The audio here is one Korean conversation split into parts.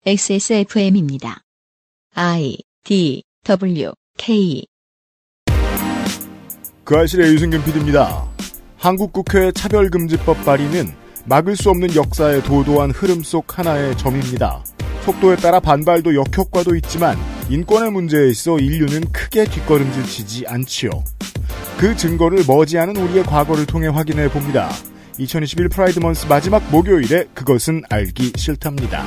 XSFM입니다. I, D, W, K. 그 알실의 유승균 PD입니다. 한국국회 차별금지법 발의는 막을 수 없는 역사의 도도한 흐름 속 하나의 점입니다. 속도에 따라 반발도 역효과도 있지만 인권의 문제에 있어 인류는 크게 뒷걸음질 치지 않지요. 그 증거를 머지않은 우리의 과거를 통해 확인해 봅니다. 2021 프라이드 먼스 마지막 목요일에 그것은 알기 싫답니다.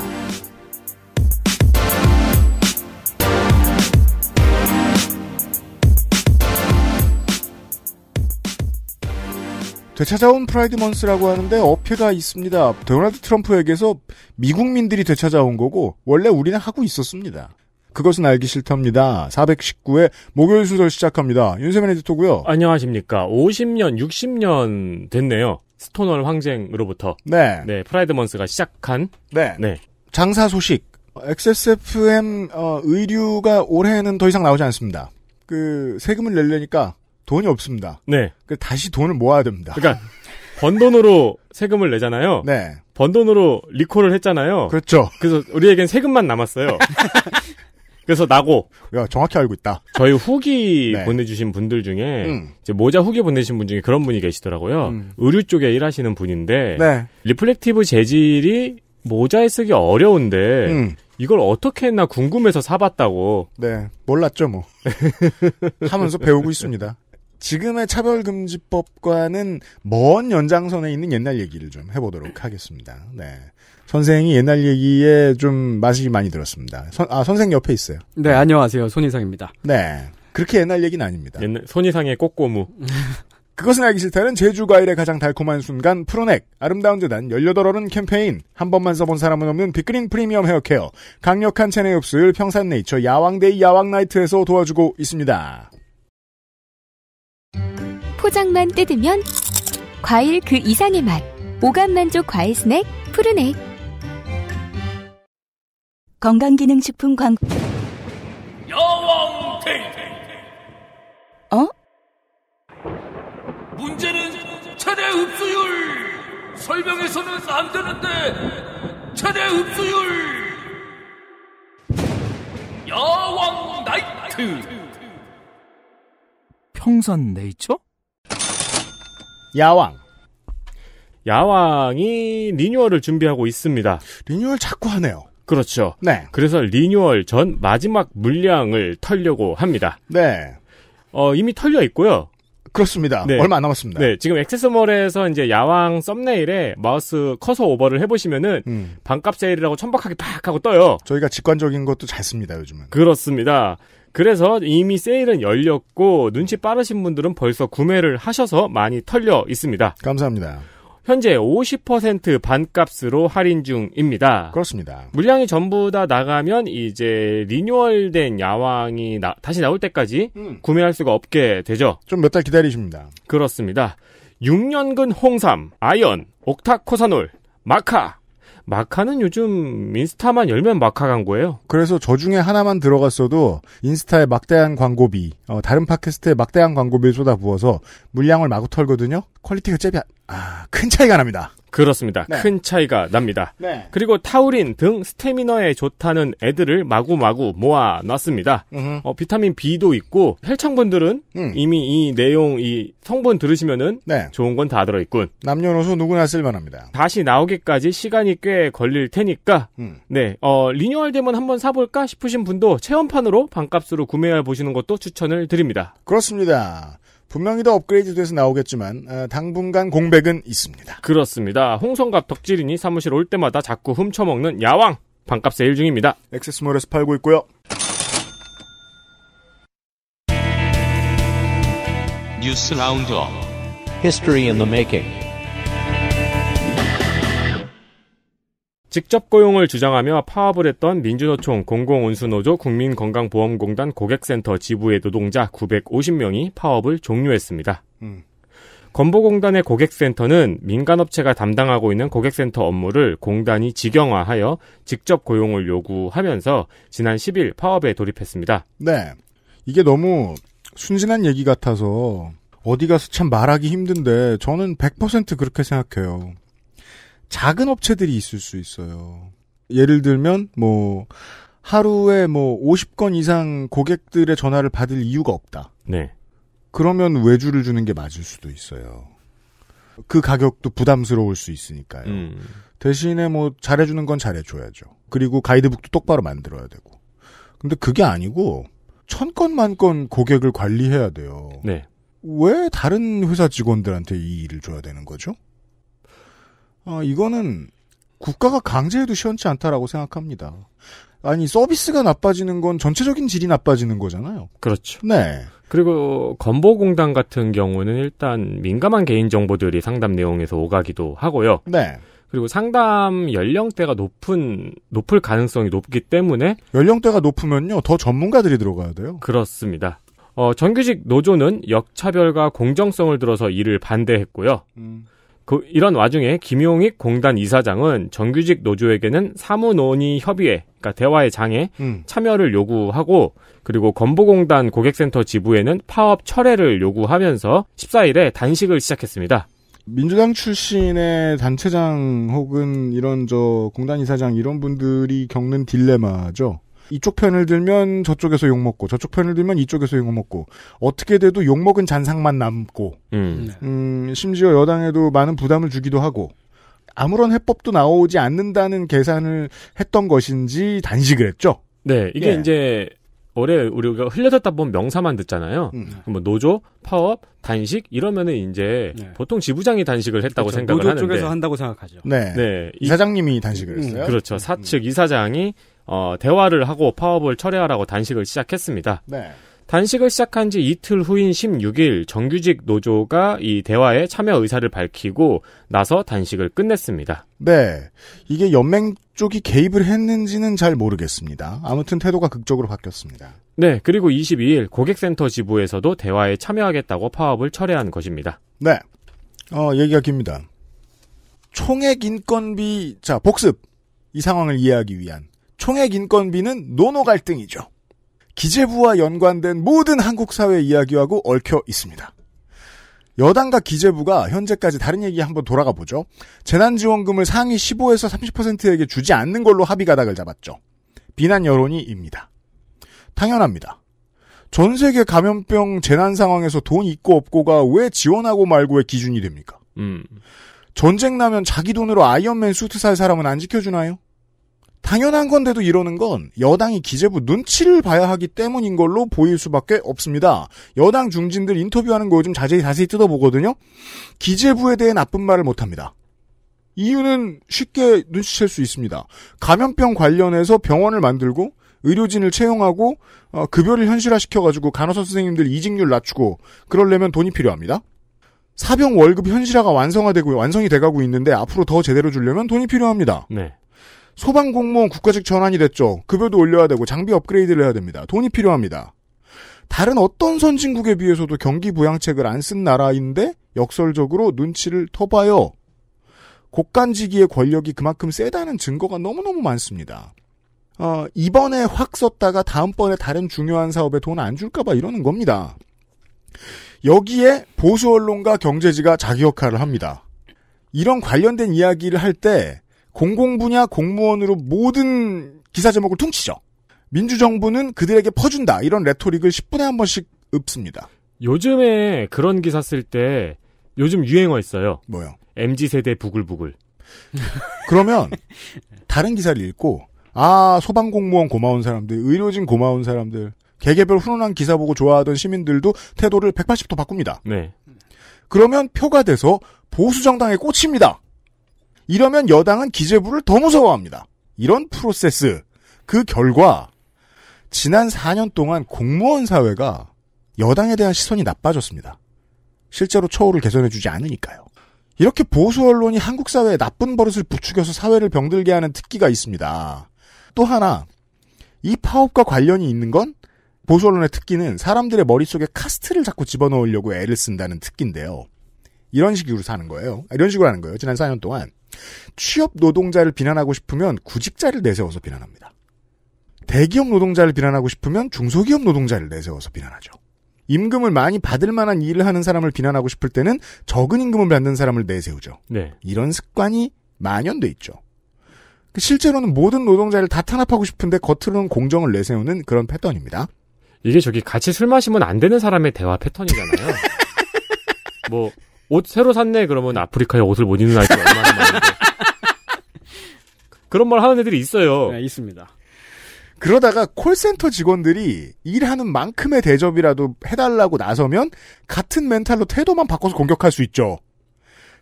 되찾아온 프라이드 먼스라고 하는데 어폐가 있습니다. 도널드 트럼프에게서 미국민들이 되찾아온 거고 원래 우리는 하고 있었습니다. 그것은 알기 싫답니다. 419회 목요일 순서 시작합니다. 윤세민 에디터고요. 안녕하십니까. 50년, 60년 됐네요. 스토널 황쟁으로부터. 네. 네, 프라이드 먼스가 시작한. 네. 네. 장사 소식. XSFM 의류가 올해는 더 이상 나오지 않습니다. 세금을 내려니까 돈이 없습니다. 네. 다시 돈을 모아야 됩니다. 그러니까 번 돈으로 세금을 내잖아요. 네. 번 돈으로 리콜을 했잖아요. 그렇죠. 그래서 우리에겐 세금만 남았어요. 그래서 나고. 야, 정확히 알고 있다. 저희 후기 네. 보내주신 분들 중에 이제 모자 후기 보내주신 분 중에 그런 분이 계시더라고요. 의류 쪽에 일하시는 분인데 네. 리플렉티브 재질이 모자에 쓰기 어려운데 이걸 어떻게 했나 궁금해서 사봤다고. 네. 몰랐죠 뭐. 하면서 배우고 있습니다. 지금의 차별금지법과는 먼 연장선에 있는 옛날 얘기를 좀 해보도록 하겠습니다. 네. 선생이 옛날 얘기에 좀 맛이 많이 들었습니다. 선생 옆에 있어요. 네, 안녕하세요. 손희상입니다. 네. 그렇게 옛날 얘기는 아닙니다. 옛날 손이상의 꼬꼬무. 그것은 알기 싫다는 제주 과일의 가장 달콤한 순간 프로넥, 아름다운 재단 18얼음 캠페인, 한 번만 써본 사람은 없는 빅그린 프리미엄 헤어케어, 강력한 체내 흡수율 평산네이처 야왕데이 야왕나이트에서 도와주고 있습니다. 포장만 뜯으면 과일 그 이상의 맛. 오감만족 과일 스낵 푸르넥. 건강기능식품 광고. 야왕데이. 문제는 최대 흡수율. 설명해서는 안 되는데 최대 흡수율. 야왕나이트. 평산네이처? 야왕. 야왕이 리뉴얼을 준비하고 있습니다. 리뉴얼 자꾸 하네요. 그렇죠. 네. 그래서 리뉴얼 전 마지막 물량을 털려고 합니다. 네. 이미 털려 있고요. 그렇습니다. 네. 얼마 안 남았습니다. 네, 지금 액세스몰에서 이제 야왕 썸네일에 마우스 커서 오버를 해보시면은 반값 세일이라고 천박하게 팍 하고 떠요. 저희가 직관적인 것도 잘 씁니다, 요즘은. 그렇습니다. 그래서 이미 세일은 열렸고 눈치 빠르신 분들은 벌써 구매를 하셔서 많이 털려 있습니다. 감사합니다. 현재 50% 반값으로 할인 중입니다. 그렇습니다. 물량이 전부 다 나가면 이제 리뉴얼된 야왕이 다시 나올 때까지 구매할 수가 없게 되죠. 좀 몇 달 기다리십니다. 그렇습니다. 6년근 홍삼, 아연, 옥타코사놀, 마카. 마카는 요즘 인스타만 열면 마카 광고예요. 그래서 저 중에 하나만 들어갔어도 인스타에 막대한 광고비, 다른 팟캐스트에 막대한 광고비를 쏟아부어서 물량을 마구 털거든요. 퀄리티가 큰 차이가 납니다. 그렇습니다. 네. 큰 차이가 납니다. 네. 그리고 타우린 등 스태미너에 좋다는 애들을 마구마구 모아놨습니다. 비타민 B도 있고 혈청분들은 이미 이 내용, 이 성분 들으시면은 네. 좋은 건 다 들어있군. 남녀노소 누구나 쓸만합니다. 다시 나오기까지 시간이 꽤 걸릴 테니까 네, 리뉴얼되면 한번 사볼까 싶으신 분도 체험판으로 반값으로 구매해 보시는 것도 추천을 드립니다. 그렇습니다. 분명히 더 업그레이드돼서 나오겠지만 당분간 공백은 있습니다. 그렇습니다. 홍성갑 덕질인이 사무실 올 때마다 자꾸 훔쳐먹는 야왕 반값 세일 중입니다. 액세스몰에서 팔고 있고요. 뉴스 라운드업 History in the Making. 직접 고용을 주장하며 파업을 했던 민주노총, 공공운수노조, 국민건강보험공단 고객센터 지부의 노동자 950명이 파업을 종료했습니다. 건보공단의 고객센터는 민간업체가 담당하고 있는 고객센터 업무를 공단이 직영화하여 직접 고용을 요구하면서 지난 10일 파업에 돌입했습니다. 네. 이게 너무 순진한 얘기 같아서 어디 가서 참 말하기 힘든데 저는 100% 그렇게 생각해요. 작은 업체들이 있을 수 있어요. 예를 들면 뭐 하루에 뭐 50건 이상 고객들의 전화를 받을 이유가 없다. 네. 그러면 외주를 주는 게 맞을 수도 있어요. 그 가격도 부담스러울 수 있으니까요. 대신에 뭐 잘해주는 건 잘해줘야죠. 그리고 가이드북도 똑바로 만들어야 되고. 근데 그게 아니고 1000건 만건 고객을 관리해야 돼요. 네. 왜 다른 회사 직원들한테 이 일을 줘야 되는 거죠? 이거는 국가가 강제해도 시원치 않다라고 생각합니다. 아니 서비스가 나빠지는 건 전체적인 질이 나빠지는 거잖아요. 그렇죠. 네. 그리고 건보공단 같은 경우는 일단 민감한 개인정보들이 상담 내용에서 오가기도 하고요. 네. 그리고 상담 연령대가 높을 가능성이 높기 때문에 연령대가 높으면요 더 전문가들이 들어가야 돼요. 그렇습니다. 정규직 노조는 역차별과 공정성을 들어서 이를 반대했고요. 이런 와중에 김용익 공단 이사장은 정규직 노조에게는 사무논의 협의회, 그러니까 대화의 장에 참여를 요구하고 그리고 건보공단 고객센터 지부에는 파업 철회를 요구하면서 14일에 단식을 시작했습니다. 민주당 출신의 단체장 혹은 이런 공단 이사장 이런 분들이 겪는 딜레마죠. 이쪽 편을 들면 저쪽에서 욕먹고 저쪽 편을 들면 이쪽에서 욕먹고 어떻게 돼도 욕먹은 잔상만 남고 심지어 여당에도 많은 부담을 주기도 하고 아무런 해법도 나오지 않는다는 계산을 했던 것인지 단식을 했죠. 네, 이게 이제 올해 우리가 흘려듣다 보면 명사만 듣잖아요. 뭐 노조, 파업, 단식 이러면은 이제 보통 지부장이 단식을 했다고 그렇죠. 생각을 노조 하는데 쪽에서 한다고 생각하죠. 네. 이사장님이 단식을 했어요. 그렇죠. 사측 이사장이 대화를 하고 파업을 철회하라고 단식을 시작했습니다. 네. 단식을 시작한 지 이틀 후인 16일 정규직 노조가 이 대화에 참여 의사를 밝히고 나서 단식을 끝냈습니다. 네. 이게 연맹 쪽이 개입을 했는지는 잘 모르겠습니다. 아무튼 태도가 극적으로 바뀌었습니다. 네. 그리고 22일 고객센터 지부에서도 대화에 참여하겠다고 파업을 철회한 것입니다. 네. 얘기가 깁니다. 총액 인건비, 복습. 이 상황을 이해하기 위한 총액 인건비는 노노 갈등이죠. 기재부와 연관된 모든 한국 사회 이야기하고 얽혀 있습니다. 여당과 기재부가 현재까지 다른 얘기 한번 돌아가 보죠. 재난지원금을 상위 15에서 30%에게 주지 않는 걸로 합의 가닥을 잡았죠. 비난 여론이입니다. 당연합니다. 전 세계 감염병 재난 상황에서 돈 있고 없고가 왜 지원하고 말고의 기준이 됩니까? 전쟁 나면 자기 돈으로 아이언맨 수트 살 사람은 안 지켜주나요? 당연한 건데도 이러는 건 여당이 기재부 눈치를 봐야 하기 때문인 걸로 보일 수밖에 없습니다. 여당 중진들 인터뷰하는 거 요즘 자세히 뜯어보거든요. 기재부에 대해 나쁜 말을 못합니다. 이유는 쉽게 눈치챌 수 있습니다. 감염병 관련해서 병원을 만들고 의료진을 채용하고 급여를 현실화시켜가지고 간호사 선생님들 이직률 낮추고 그러려면 돈이 필요합니다. 사병 월급 현실화가 완성이 돼가고 있는데 앞으로 더 제대로 주려면 돈이 필요합니다. 네. 소방공무원 국가직 전환이 됐죠. 급여도 올려야 되고 장비 업그레이드를 해야 됩니다. 돈이 필요합니다. 다른 어떤 선진국에 비해서도 경기 부양책을 안 쓴 나라인데 역설적으로 눈치를 터봐요. 국간지기의 권력이 그만큼 세다는 증거가 너무너무 많습니다. 이번에 확 썼다가 다음번에 다른 중요한 사업에 돈 안 줄까봐 이러는 겁니다. 여기에 보수 언론과 경제지가 자기 역할을 합니다. 이런 관련된 이야기를 할 때 공공분야 공무원으로 모든 기사 제목을 퉁치죠. 민주정부는 그들에게 퍼준다. 이런 레토릭을 10분에 한 번씩 읊습니다. 요즘에 그런 기사 쓸 때 요즘 유행어 있어요. 뭐요? MZ세대 부글부글. 그러면 다른 기사를 읽고 소방공무원 고마운 사람들, 의료진 고마운 사람들, 개개별 훈훈한 기사 보고 좋아하던 시민들도 태도를 180도 바꿉니다. 네. 그러면 표가 돼서 보수정당에 꽂힙니다. 이러면 여당은 기재부를 더 무서워합니다. 이런 프로세스, 그 결과 지난 4년 동안 공무원 사회가 여당에 대한 시선이 나빠졌습니다. 실제로 처우를 개선해주지 않으니까요. 이렇게 보수 언론이 한국 사회에 나쁜 버릇을 부추겨서 사회를 병들게 하는 특기가 있습니다. 또 하나, 이 파업과 관련이 있는 건 보수 언론의 특기는 사람들의 머릿속에 카스트를 자꾸 집어넣으려고 애를 쓴다는 특기인데요. 이런 식으로 사는 거예요. 이런 식으로 하는 거예요. 지난 4년 동안. 취업 노동자를 비난하고 싶으면 구직자를 내세워서 비난합니다. 대기업 노동자를 비난하고 싶으면 중소기업 노동자를 내세워서 비난하죠. 임금을 많이 받을 만한 일을 하는 사람을 비난하고 싶을 때는 적은 임금을 받는 사람을 내세우죠. 네. 이런 습관이 만연돼 있죠. 실제로는 모든 노동자를 다 탄압하고 싶은데 겉으로는 공정을 내세우는 그런 패턴입니다. 이게 같이 술 마시면 안 되는 사람의 대화 패턴이잖아요. 뭐 옷 새로 샀네 그러면 아프리카에 옷을 못 입는 아이가 얼마나 많은데. 그런 말 하는 애들이 있어요. 네, 있습니다. 그러다가 콜센터 직원들이 일하는 만큼의 대접이라도 해달라고 나서면 같은 멘탈로 태도만 바꿔서 공격할 수 있죠.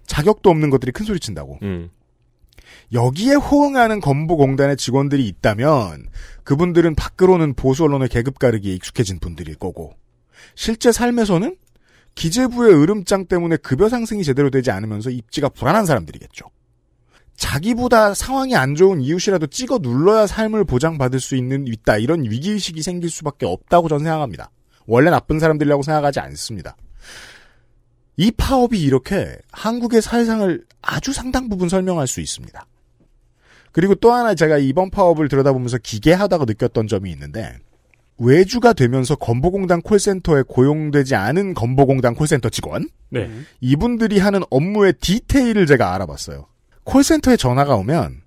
자격도 없는 것들이 큰 소리 친다고. 여기에 호응하는 건보공단의 직원들이 있다면 그분들은 밖으로는 보수 언론의 계급 가르기에 익숙해진 분들일 거고 실제 삶에서는 기재부의 으름장 때문에 급여 상승이 제대로 되지 않으면서 입지가 불안한 사람들이겠죠. 자기보다 상황이 안 좋은 이웃이라도 찍어 눌러야 삶을 보장받을 수 있다. 이런 위기의식이 생길 수밖에 없다고 저는 생각합니다. 원래 나쁜 사람들이라고 생각하지 않습니다. 이 파업이 이렇게 한국의 사회상을 아주 상당 부분 설명할 수 있습니다. 그리고 또 하나 제가 이번 파업을 들여다보면서 기괴하다고 느꼈던 점이 있는데 외주가 되면서 건보공단 콜센터에 고용되지 않은 건보공단 콜센터 직원 네. 이분들이 하는 업무의 디테일을 제가 알아봤어요. 콜센터에 전화가 오면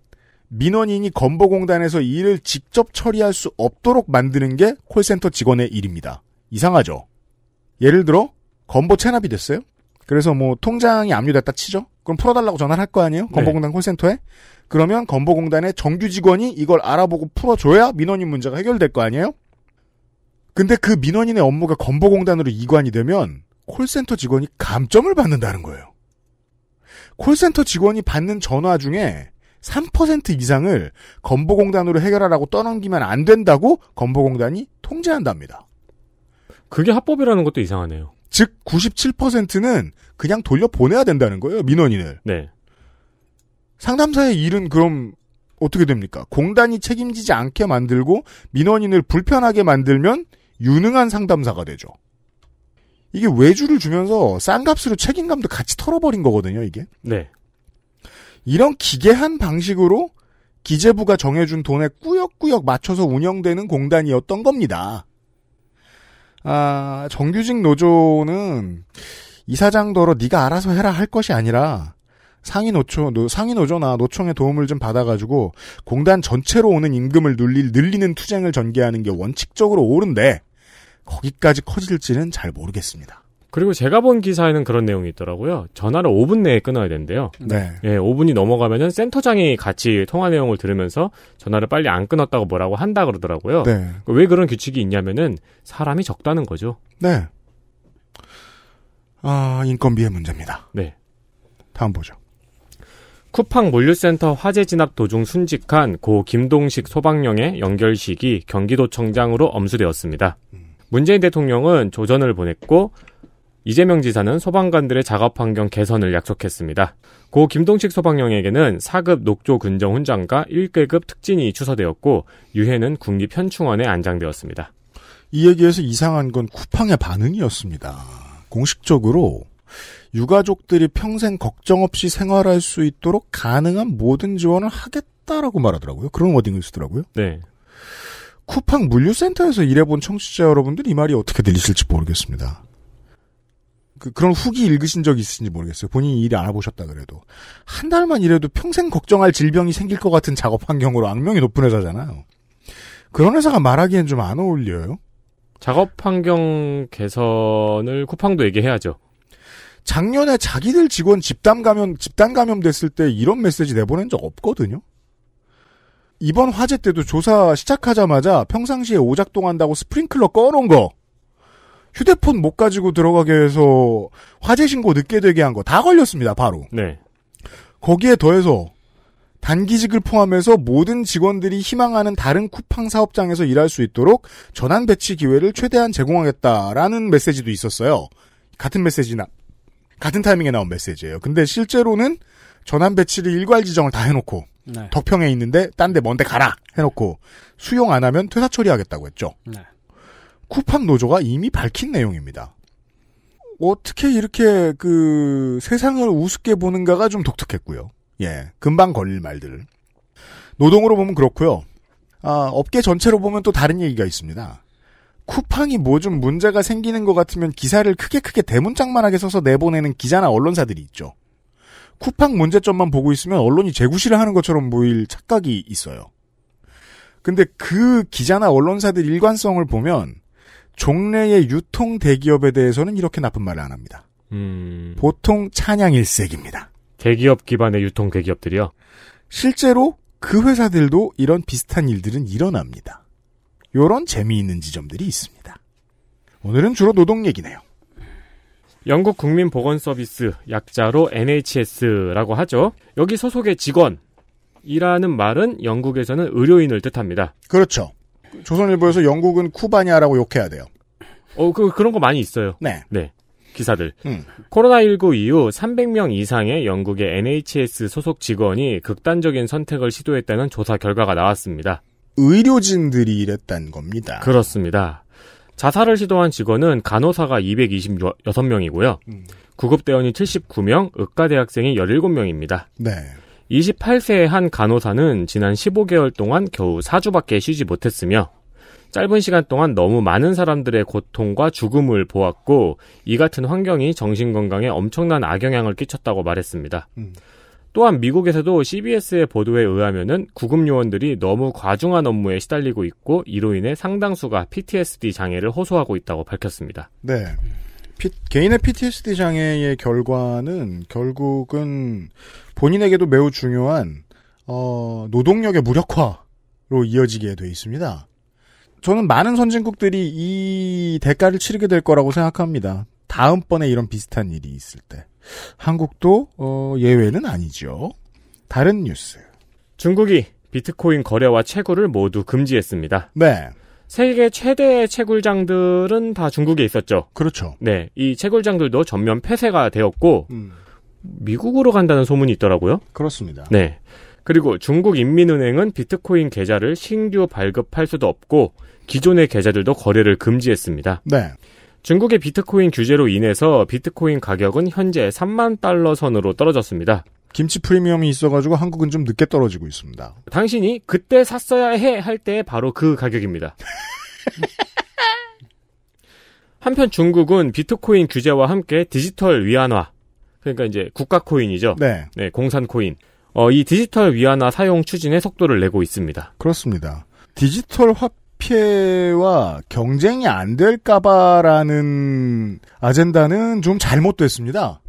민원인이 건보공단에서 일을 직접 처리할 수 없도록 만드는 게 콜센터 직원의 일입니다. 이상하죠? 예를 들어 건보 체납이 됐어요? 그래서 뭐 통장이 압류됐다 치죠? 그럼 풀어달라고 전화를 할 거 아니에요? 건보공단 콜센터에? 그러면 건보공단의 정규 직원이 이걸 알아보고 풀어줘야 민원인 문제가 해결될 거 아니에요? 근데 그 민원인의 업무가 건보공단으로 이관이 되면 콜센터 직원이 감점을 받는다는 거예요. 콜센터 직원이 받는 전화 중에 3% 이상을 건보공단으로 해결하라고 떠넘기면 안 된다고 건보공단이 통제한답니다. 그게 합법이라는 것도 이상하네요. 즉 97%는 그냥 돌려보내야 된다는 거예요. 민원인을. 네. 상담사의 일은 그럼 어떻게 됩니까? 공단이 책임지지 않게 만들고 민원인을 불편하게 만들면 유능한 상담사가 되죠. 이게 외주를 주면서 싼 값으로 책임감도 같이 털어버린 거거든요, 이게. 네. 이런 기괴한 방식으로 기재부가 정해준 돈에 꾸역꾸역 맞춰서 운영되는 공단이었던 겁니다. 정규직 노조는 이사장더러 네가 알아서 해라 할 것이 아니라 상위노조나 노총의 도움을 좀 받아가지고 공단 전체로 오는 임금을 늘리는 투쟁을 전개하는 게 원칙적으로 옳은데 거기까지 커질지는 잘 모르겠습니다. 그리고 제가 본 기사에는 그런 내용이 있더라고요. 전화를 5분 내에 끊어야 된대요. 네. 예, 5분이 넘어가면은 센터장이 같이 통화 내용을 들으면서 전화를 빨리 안 끊었다고 뭐라고 한다 그러더라고요. 네. 왜 그런 규칙이 있냐면은 사람이 적다는 거죠. 네. 인건비의 문제입니다. 네. 다음 보죠. 쿠팡 물류센터 화재 진압 도중 순직한 고 김동식 소방령의 연결식이 경기도청장으로 엄수되었습니다. 문재인 대통령은 조전을 보냈고 이재명 지사는 소방관들의 작업 환경 개선을 약속했습니다. 고 김동식 소방령에게는 4급 녹조 근정 훈장과 1계급 특진이 추서되었고 유해는 국립현충원에 안장되었습니다. 이 얘기에서 이상한 건 쿠팡의 반응이었습니다. 공식적으로 유가족들이 평생 걱정 없이 생활할 수 있도록 가능한 모든 지원을 하겠다라고 말하더라고요. 그런 워딩을 쓰더라고요. 네. 쿠팡 물류센터에서 일해본 청취자 여러분들 이 말이 어떻게 들리실지 모르겠습니다. 그런 후기 읽으신 적 있으신지 모르겠어요. 본인이 일 안 해보셨다 그래도. 한 달만 일해도 평생 걱정할 질병이 생길 것 같은 작업 환경으로 악명이 높은 회사잖아요. 그런 회사가 말하기엔 좀 안 어울려요. 작업 환경 개선을 쿠팡도 얘기해야죠. 작년에 자기들 직원 집단 감염 됐을 때 이런 메시지 내보낸 적 없거든요. 이번 화재 때도 조사 시작하자마자 평상시에 오작동한다고 스프링클러 꺼놓은 거, 휴대폰 못 가지고 들어가게 해서 화재 신고 늦게 되게 한 거 다 걸렸습니다. 바로. 네. 거기에 더해서 단기직을 포함해서 모든 직원들이 희망하는 다른 쿠팡 사업장에서 일할 수 있도록 전환 배치 기회를 최대한 제공하겠다라는 메시지도 있었어요. 같은 타이밍에 나온 메시지예요. 근데 실제로는 전환 배치를 일괄 지정을 다 해놓고 네. 덕평에 있는데 딴 데 먼데 가라 해놓고 수용 안 하면 퇴사 처리하겠다고 했죠. 네. 쿠팡 노조가 이미 밝힌 내용입니다. 어떻게 이렇게 세상을 우습게 보는가가 좀 독특했고요. 예, 금방 걸릴 말들. 노동으로 보면 그렇고요. 업계 전체로 보면 또 다른 얘기가 있습니다. 쿠팡이 뭐 좀 문제가 생기는 것 같으면 기사를 크게 대문짝만하게 써서 내보내는 기자나 언론사들이 있죠. 쿠팡 문제점만 보고 있으면 언론이 재구시를 하는 것처럼 보일 착각이 있어요. 근데 그 기자나 언론사들 일관성을 보면 종래의 유통 대기업에 대해서는 이렇게 나쁜 말을 안 합니다. 보통 찬양일색입니다. 대기업 기반의 유통 대기업들이요? 실제로 그 회사들도 이런 비슷한 일들은 일어납니다. 요런 재미있는 지점들이 있습니다. 오늘은 주로 노동 얘기네요. 영국 국민보건서비스, 약자로 NHS라고 하죠. 여기 소속의 직원이라는 말은 영국에서는 의료인을 뜻합니다. 그렇죠. 조선일보에서 영국은 쿠바냐라고 욕해야 돼요. 그런 거 많이 있어요. 네. 네. 기사들. 코로나19 이후 300명 이상의 영국의 NHS 소속 직원이 극단적인 선택을 시도했다는 조사 결과가 나왔습니다. 의료진들이 이랬단 겁니다. 그렇습니다. 자살을 시도한 직원은 간호사가 226명이고요. 구급대원이 79명, 의과대학생이 17명입니다. 네. 28세의 한 간호사는 지난 15개월 동안 겨우 4주밖에 쉬지 못했으며 짧은 시간 동안 너무 많은 사람들의 고통과 죽음을 보았고 이 같은 환경이 정신건강에 엄청난 악영향을 끼쳤다고 말했습니다. 또한 미국에서도 CBS의 보도에 의하면은 구급요원들이 너무 과중한 업무에 시달리고 있고 이로 인해 상당수가 PTSD 장애를 호소하고 있다고 밝혔습니다. 네. 개인의 PTSD 장애의 결과는 결국은 본인에게도 매우 중요한 노동력의 무력화로 이어지게 돼 있습니다. 저는 많은 선진국들이 이 대가를 치르게 될 거라고 생각합니다. 다음번에 이런 비슷한 일이 있을 때. 한국도 예외는 아니죠. 다른 뉴스. 중국이 비트코인 거래와 채굴을 모두 금지했습니다. 네. 세계 최대의 채굴장들은 다 중국에 있었죠. 그렇죠. 네, 이 채굴장들도 전면 폐쇄가 되었고 미국으로 간다는 소문이 있더라고요. 그렇습니다. 네. 그리고 중국 인민은행은 비트코인 계좌를 신규 발급할 수도 없고 기존의 계좌들도 거래를 금지했습니다. 네. 중국의 비트코인 규제로 인해서 비트코인 가격은 현재 3만 달러 선으로 떨어졌습니다. 김치 프리미엄이 있어가지고 한국은 좀 늦게 떨어지고 있습니다. 당신이 그때 샀어야 해 할 때 바로 그 가격입니다. 한편 중국은 비트코인 규제와 함께 디지털 위안화, 그러니까 이제 국가 코인이죠. 네. 네, 공산 코인. 이 디지털 위안화 사용 추진에 속도를 내고 있습니다. 그렇습니다. 디지털 화폐와 경쟁이 안 될까봐라는 아젠다는 좀 잘못됐습니다.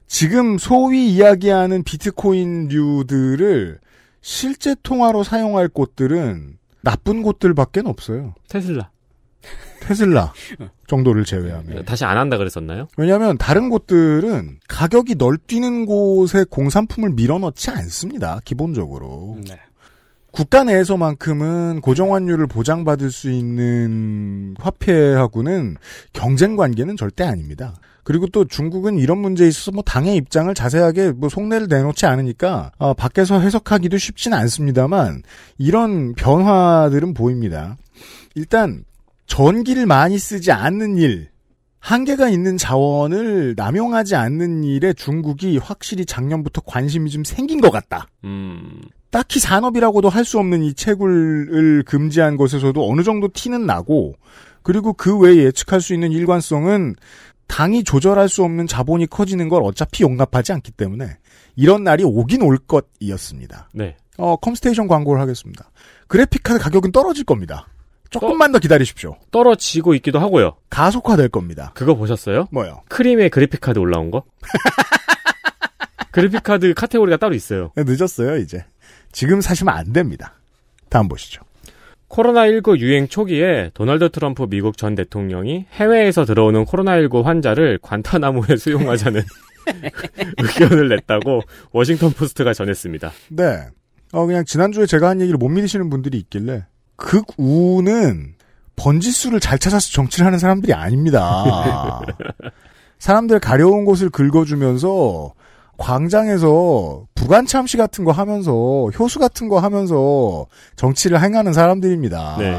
지금 소위 이야기하는 비트코인류들을 실제 통화로 사용할 곳들은 나쁜 곳들밖에 없어요. 테슬라 정도를 제외하면. 다시 안 한다 그랬었나요? 왜냐하면 다른 곳들은 가격이 널뛰는 곳에 공산품을 밀어넣지 않습니다. 기본적으로. 네. 국가 내에서만큼은 고정환율을 보장받을 수 있는 화폐하고는 경쟁 관계는 절대 아닙니다. 그리고 또 중국은 이런 문제에 있어서 당의 입장을 자세하게 속내를 내놓지 않으니까 밖에서 해석하기도 쉽진 않습니다만 이런 변화들은 보입니다. 일단 전기를 많이 쓰지 않는 일, 한계가 있는 자원을 남용하지 않는 일에 중국이 확실히 작년부터 관심이 좀 생긴 것 같다. 딱히 산업이라고도 할 수 없는 이 채굴을 금지한 것에서도 어느 정도 티는 나고, 그리고 그 외에 예측할 수 있는 일관성은 당이 조절할 수 없는 자본이 커지는 걸 어차피 용납하지 않기 때문에 이런 날이 오긴 올 것이었습니다. 네. 컴스테이션 광고를 하겠습니다. 그래픽카드 가격은 떨어질 겁니다. 조금만 더 기다리십시오. 떨어지고 있기도 하고요. 가속화될 겁니다. 그거 보셨어요? 뭐요? 크림의 그래픽카드 올라온 거? 그래픽카드 카테고리가 따로 있어요. 네, 늦었어요, 이제. 지금 사시면 안 됩니다. 다음 보시죠. 코로나19 유행 초기에 도널드 트럼프 미국 전 대통령이 해외에서 들어오는 코로나19 환자를 관타나무에 수용하자는 의견을 냈다고 워싱턴 포스트가 전했습니다. 네. 그냥 지난주에 제가 한 얘기를 못 믿으시는 분들이 있길래 극우는 번지수를 잘 찾아서 정치를 하는 사람들이 아닙니다. 사람들 가려운 곳을 긁어주면서 광장에서 부관참시 같은 거 하면서 효수 같은 거 하면서 정치를 행하는 사람들입니다. 네.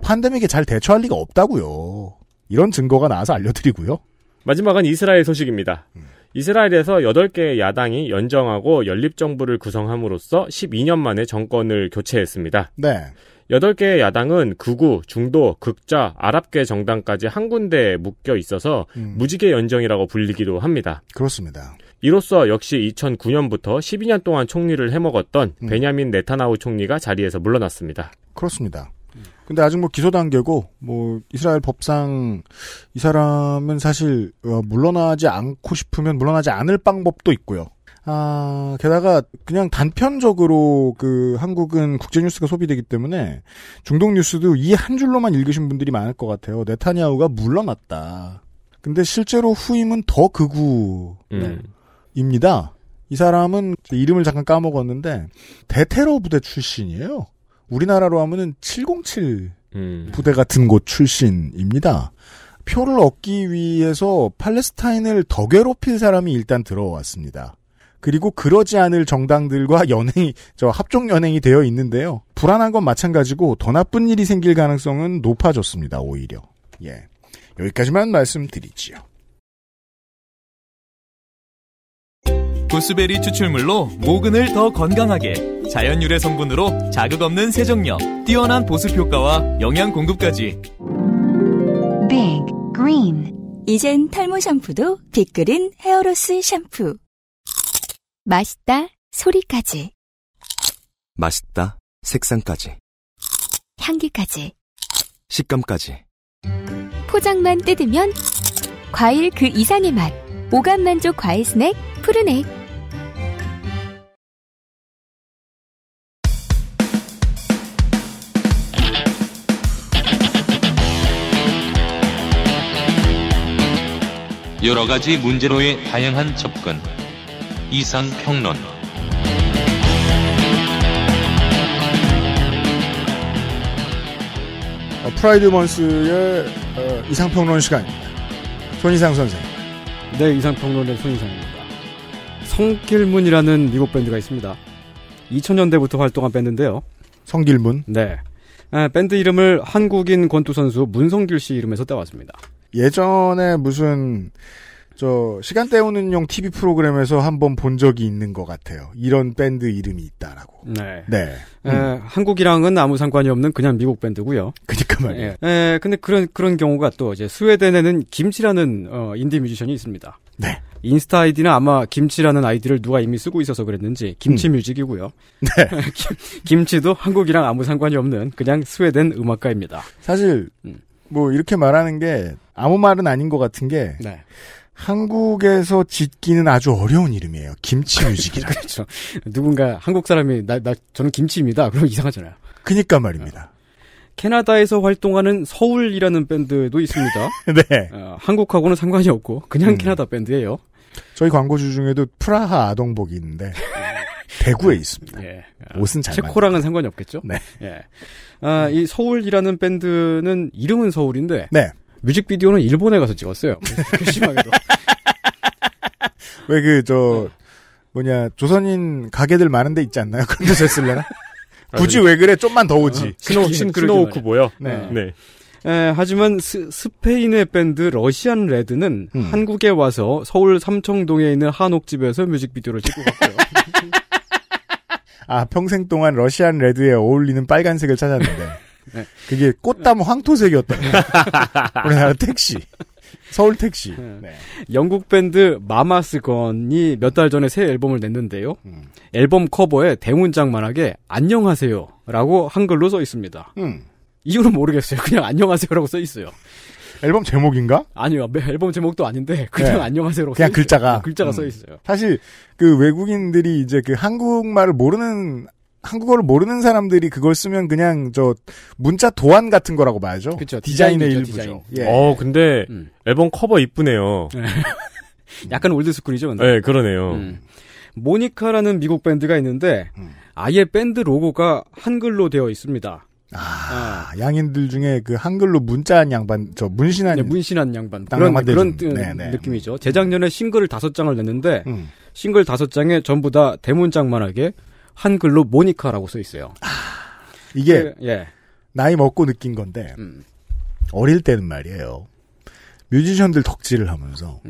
팬데믹에 잘 대처할 리가 없다고요. 이런 증거가 나와서 알려드리고요. 마지막은 이스라엘 소식입니다. 이스라엘에서 8개의 야당이 연정하고 연립정부를 구성함으로써 12년 만에 정권을 교체했습니다. 네. 8개의 야당은 극우, 중도, 극자, 아랍계 정당까지 한 군데에 묶여 있어서 무지개 연정이라고 불리기도 합니다. 그렇습니다. 이로써 역시 2009년부터 12년 동안 총리를 해먹었던 베냐민 네타냐후 총리가 자리에서 물러났습니다. 그렇습니다. 근데 아직 뭐 기소 단계고 뭐 이스라엘 법상 이 사람은 사실 물러나지 않고 싶으면 물러나지 않을 방법도 있고요. 게다가 그냥 단편적으로 그 한국은 국제뉴스가 소비되기 때문에 중동 뉴스도 이 한 줄로만 읽으신 분들이 많을 것 같아요. 네타냐후가 물러났다. 근데 실제로 후임은 더 극우입니다. 이 사람은 이름을 잠깐 까먹었는데 대테러 부대 출신이에요. 우리나라로 하면은 707 부대 같은 곳 출신입니다. 표를 얻기 위해서 팔레스타인을 더 괴롭힐 사람이 일단 들어왔습니다. 그리고 그러지 않을 정당들과 합종 연행이 되어 있는데요. 불안한 건 마찬가지고 더 나쁜 일이 생길 가능성은 높아졌습니다. 오히려. 예. 여기까지만 말씀드리지요. 구스베리 추출물로 모근을 더 건강하게, 자연 유래 성분으로 자극 없는 세정력, 뛰어난 보습 효과와 영양 공급까지. Big Green. 이젠 탈모 샴푸도 빅그린 헤어로스 샴푸. 맛있다 소리까지, 맛있다 색상까지, 향기까지, 식감까지. 포장만 뜯으면 과일 그 이상의 맛. 오감 만족 과일 스낵 푸르넥. 여러 가지 문제로의 다양한 접근. 이상평론. 프라이드 먼스의 이상평론 시간입니다. 손이상 선생. 네, 이상평론의 손이상입니다. 성길문이라는 미국 밴드가 있습니다. 2000년대부터 활동한 밴드인데요. 성길문? 네. 밴드 이름을 한국인 권투선수 문성길 씨 이름에서 따왔습니다. 예전에 무슨 시간 때우는용 TV 프로그램에서 한번 본 적이 있는 것 같아요. 이런 밴드 이름이 있다라고. 네. 네. 한국이랑은 아무 상관이 없는 그냥 미국 밴드고요. 그니까 말이에요. 근데 그런 경우가 또 이제 스웨덴에는 김치라는 인디 뮤지션이 있습니다. 네. 인스타 아이디는 아마 김치라는 아이디를 누가 이미 쓰고 있어서 그랬는지 김치 뮤직이고요. 네. 김치도 한국이랑 아무 상관이 없는 그냥 스웨덴 음악가입니다. 사실 뭐 이렇게 말하는 게 아무 말은 아닌 것 같은 게 네. 한국에서 짓기는 아주 어려운 이름이에요. 김치 뮤직이라. 그렇죠. 누군가 한국 사람이 저는 김치입니다. 그럼 이상하잖아요. 그니까 말입니다. 캐나다에서 활동하는 서울이라는 밴드도 있습니다. 네. 한국하고는 상관이 없고 그냥 캐나다 밴드예요. 저희 광고주 중에도 프라하 아동복이 있는데 대구에 있습니다. 예. 옷은 잘 체코랑은 상관이 없겠죠? 네. 예. 이 서울이라는 밴드는 이름은 서울인데 네. 뮤직비디오는 일본에 가서 찍었어요. 심하게도. 왜 조선인 가게들 많은 데 있지 않나요? 그런 데서 했을래나? 굳이 왜 그래? 좀만 더 오지. 스노우쿠보요? 네. 네. 하지만 스페인의 밴드 러시안 레드는 한국에 와서 서울 삼청동에 있는 한옥집에서 뮤직비디오를 찍고 갔고요. 평생 동안 러시안 레드에 어울리는 빨간색을 찾았는데 네. 그게 꽃담 황토색이었던 우리나라 택시. 서울 택시. 네. 영국 밴드 마마스건이 몇 달 전에 새 앨범을 냈는데요. 앨범 커버에 대문짝만하게 안녕하세요라고 한글로 써 있습니다. 이유는 모르겠어요. 그냥 안녕하세요라고 써 있어요. 앨범 제목인가? 아니요. 앨범 제목도 아닌데 그냥 네. 안녕하세요라고 그냥 써 글자가. 있어요. 글자가 써 있어요. 사실 그 외국인들이 이제 그 한국어를 모르는 사람들이 그걸 쓰면 그냥 문자 도안 같은 거라고 봐야죠. 그렇죠. 디자인의 디자인이죠, 일부죠. 디자인. 예. 근데 앨범 커버 이쁘네요. 약간 올드스쿨이죠. 근데. 네, 그러네요. 모니카라는 미국 밴드가 있는데 아예 밴드 로고가 한글로 되어 있습니다. 양인들 중에 그 한글로 문자한 양반, 문신한 양반. 그런 느낌이죠. 재작년에 싱글을 5장을 냈는데, 싱글 5장에 전부 다 대문짝만하게 한글로 모니카라고 써 있어요. 이게, 나이 먹고 느낀 건데, 어릴 때는 말이에요. 뮤지션들 덕질을 하면서,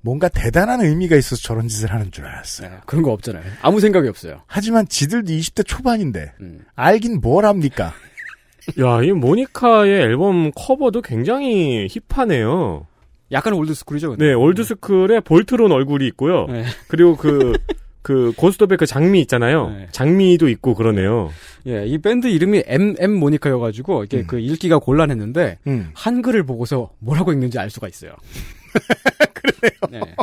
뭔가 대단한 의미가 있어서 저런 짓을 하는 줄 알았어요. 그런 거 없잖아요. 아무 생각이 없어요. 하지만 지들도 20대 초반인데 알긴 뭘 합니까? 야, 이 모니카의 앨범 커버도 굉장히 힙하네요. 약간 올드스쿨이죠. 근데. 네, 올드스쿨에 볼트론 얼굴이 있고요. 네. 그리고 그 고스톱의 그 장미 있잖아요. 네. 장미도 있고 그러네요. 예, 이 밴드 이름이 MM 모니카여가지고 이게 그 읽기가 곤란했는데 한글을 보고서 뭐라고 읽는지 알 수가 있어요. 그러네요. 네.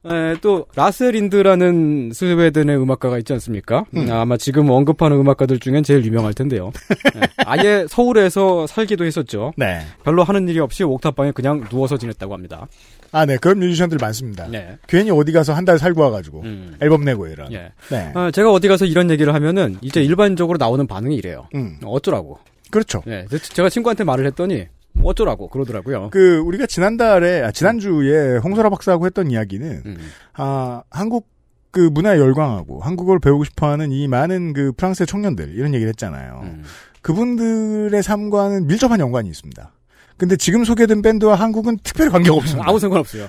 네, 또 라스린드라는 스웨덴의 음악가가 있지 않습니까? 아마 지금 언급하는 음악가들 중엔 제일 유명할 텐데요. 네, 아예 서울에서 살기도 했었죠. 네. 별로 하는 일이 없이 옥탑방에 그냥 누워서 지냈다고 합니다. 아, 네. 그런 뮤지션들 많습니다. 네. 괜히 어디 가서 한 달 살고 와가지고 앨범 내고 이런. 예. 네. 제가 어디 가서 이런 얘기를 하면은 이제 일반적으로 나오는 반응이 이래요. 어쩌라고. 그렇죠. 네. 제가 친구한테 말을 했더니 어쩌라고 그러더라고요. 우리가 지난주에 홍소라 박사하고 했던 이야기는, 한국 문화에 열광하고 한국어를 배우고 싶어 하는 이 많은 프랑스의 청년들, 이런 얘기를 했잖아요. 그분들의 삶과는 밀접한 연관이 있습니다. 근데 지금 소개된 밴드와 한국은 특별히 관계가 없습니다. 아무 상관없어요.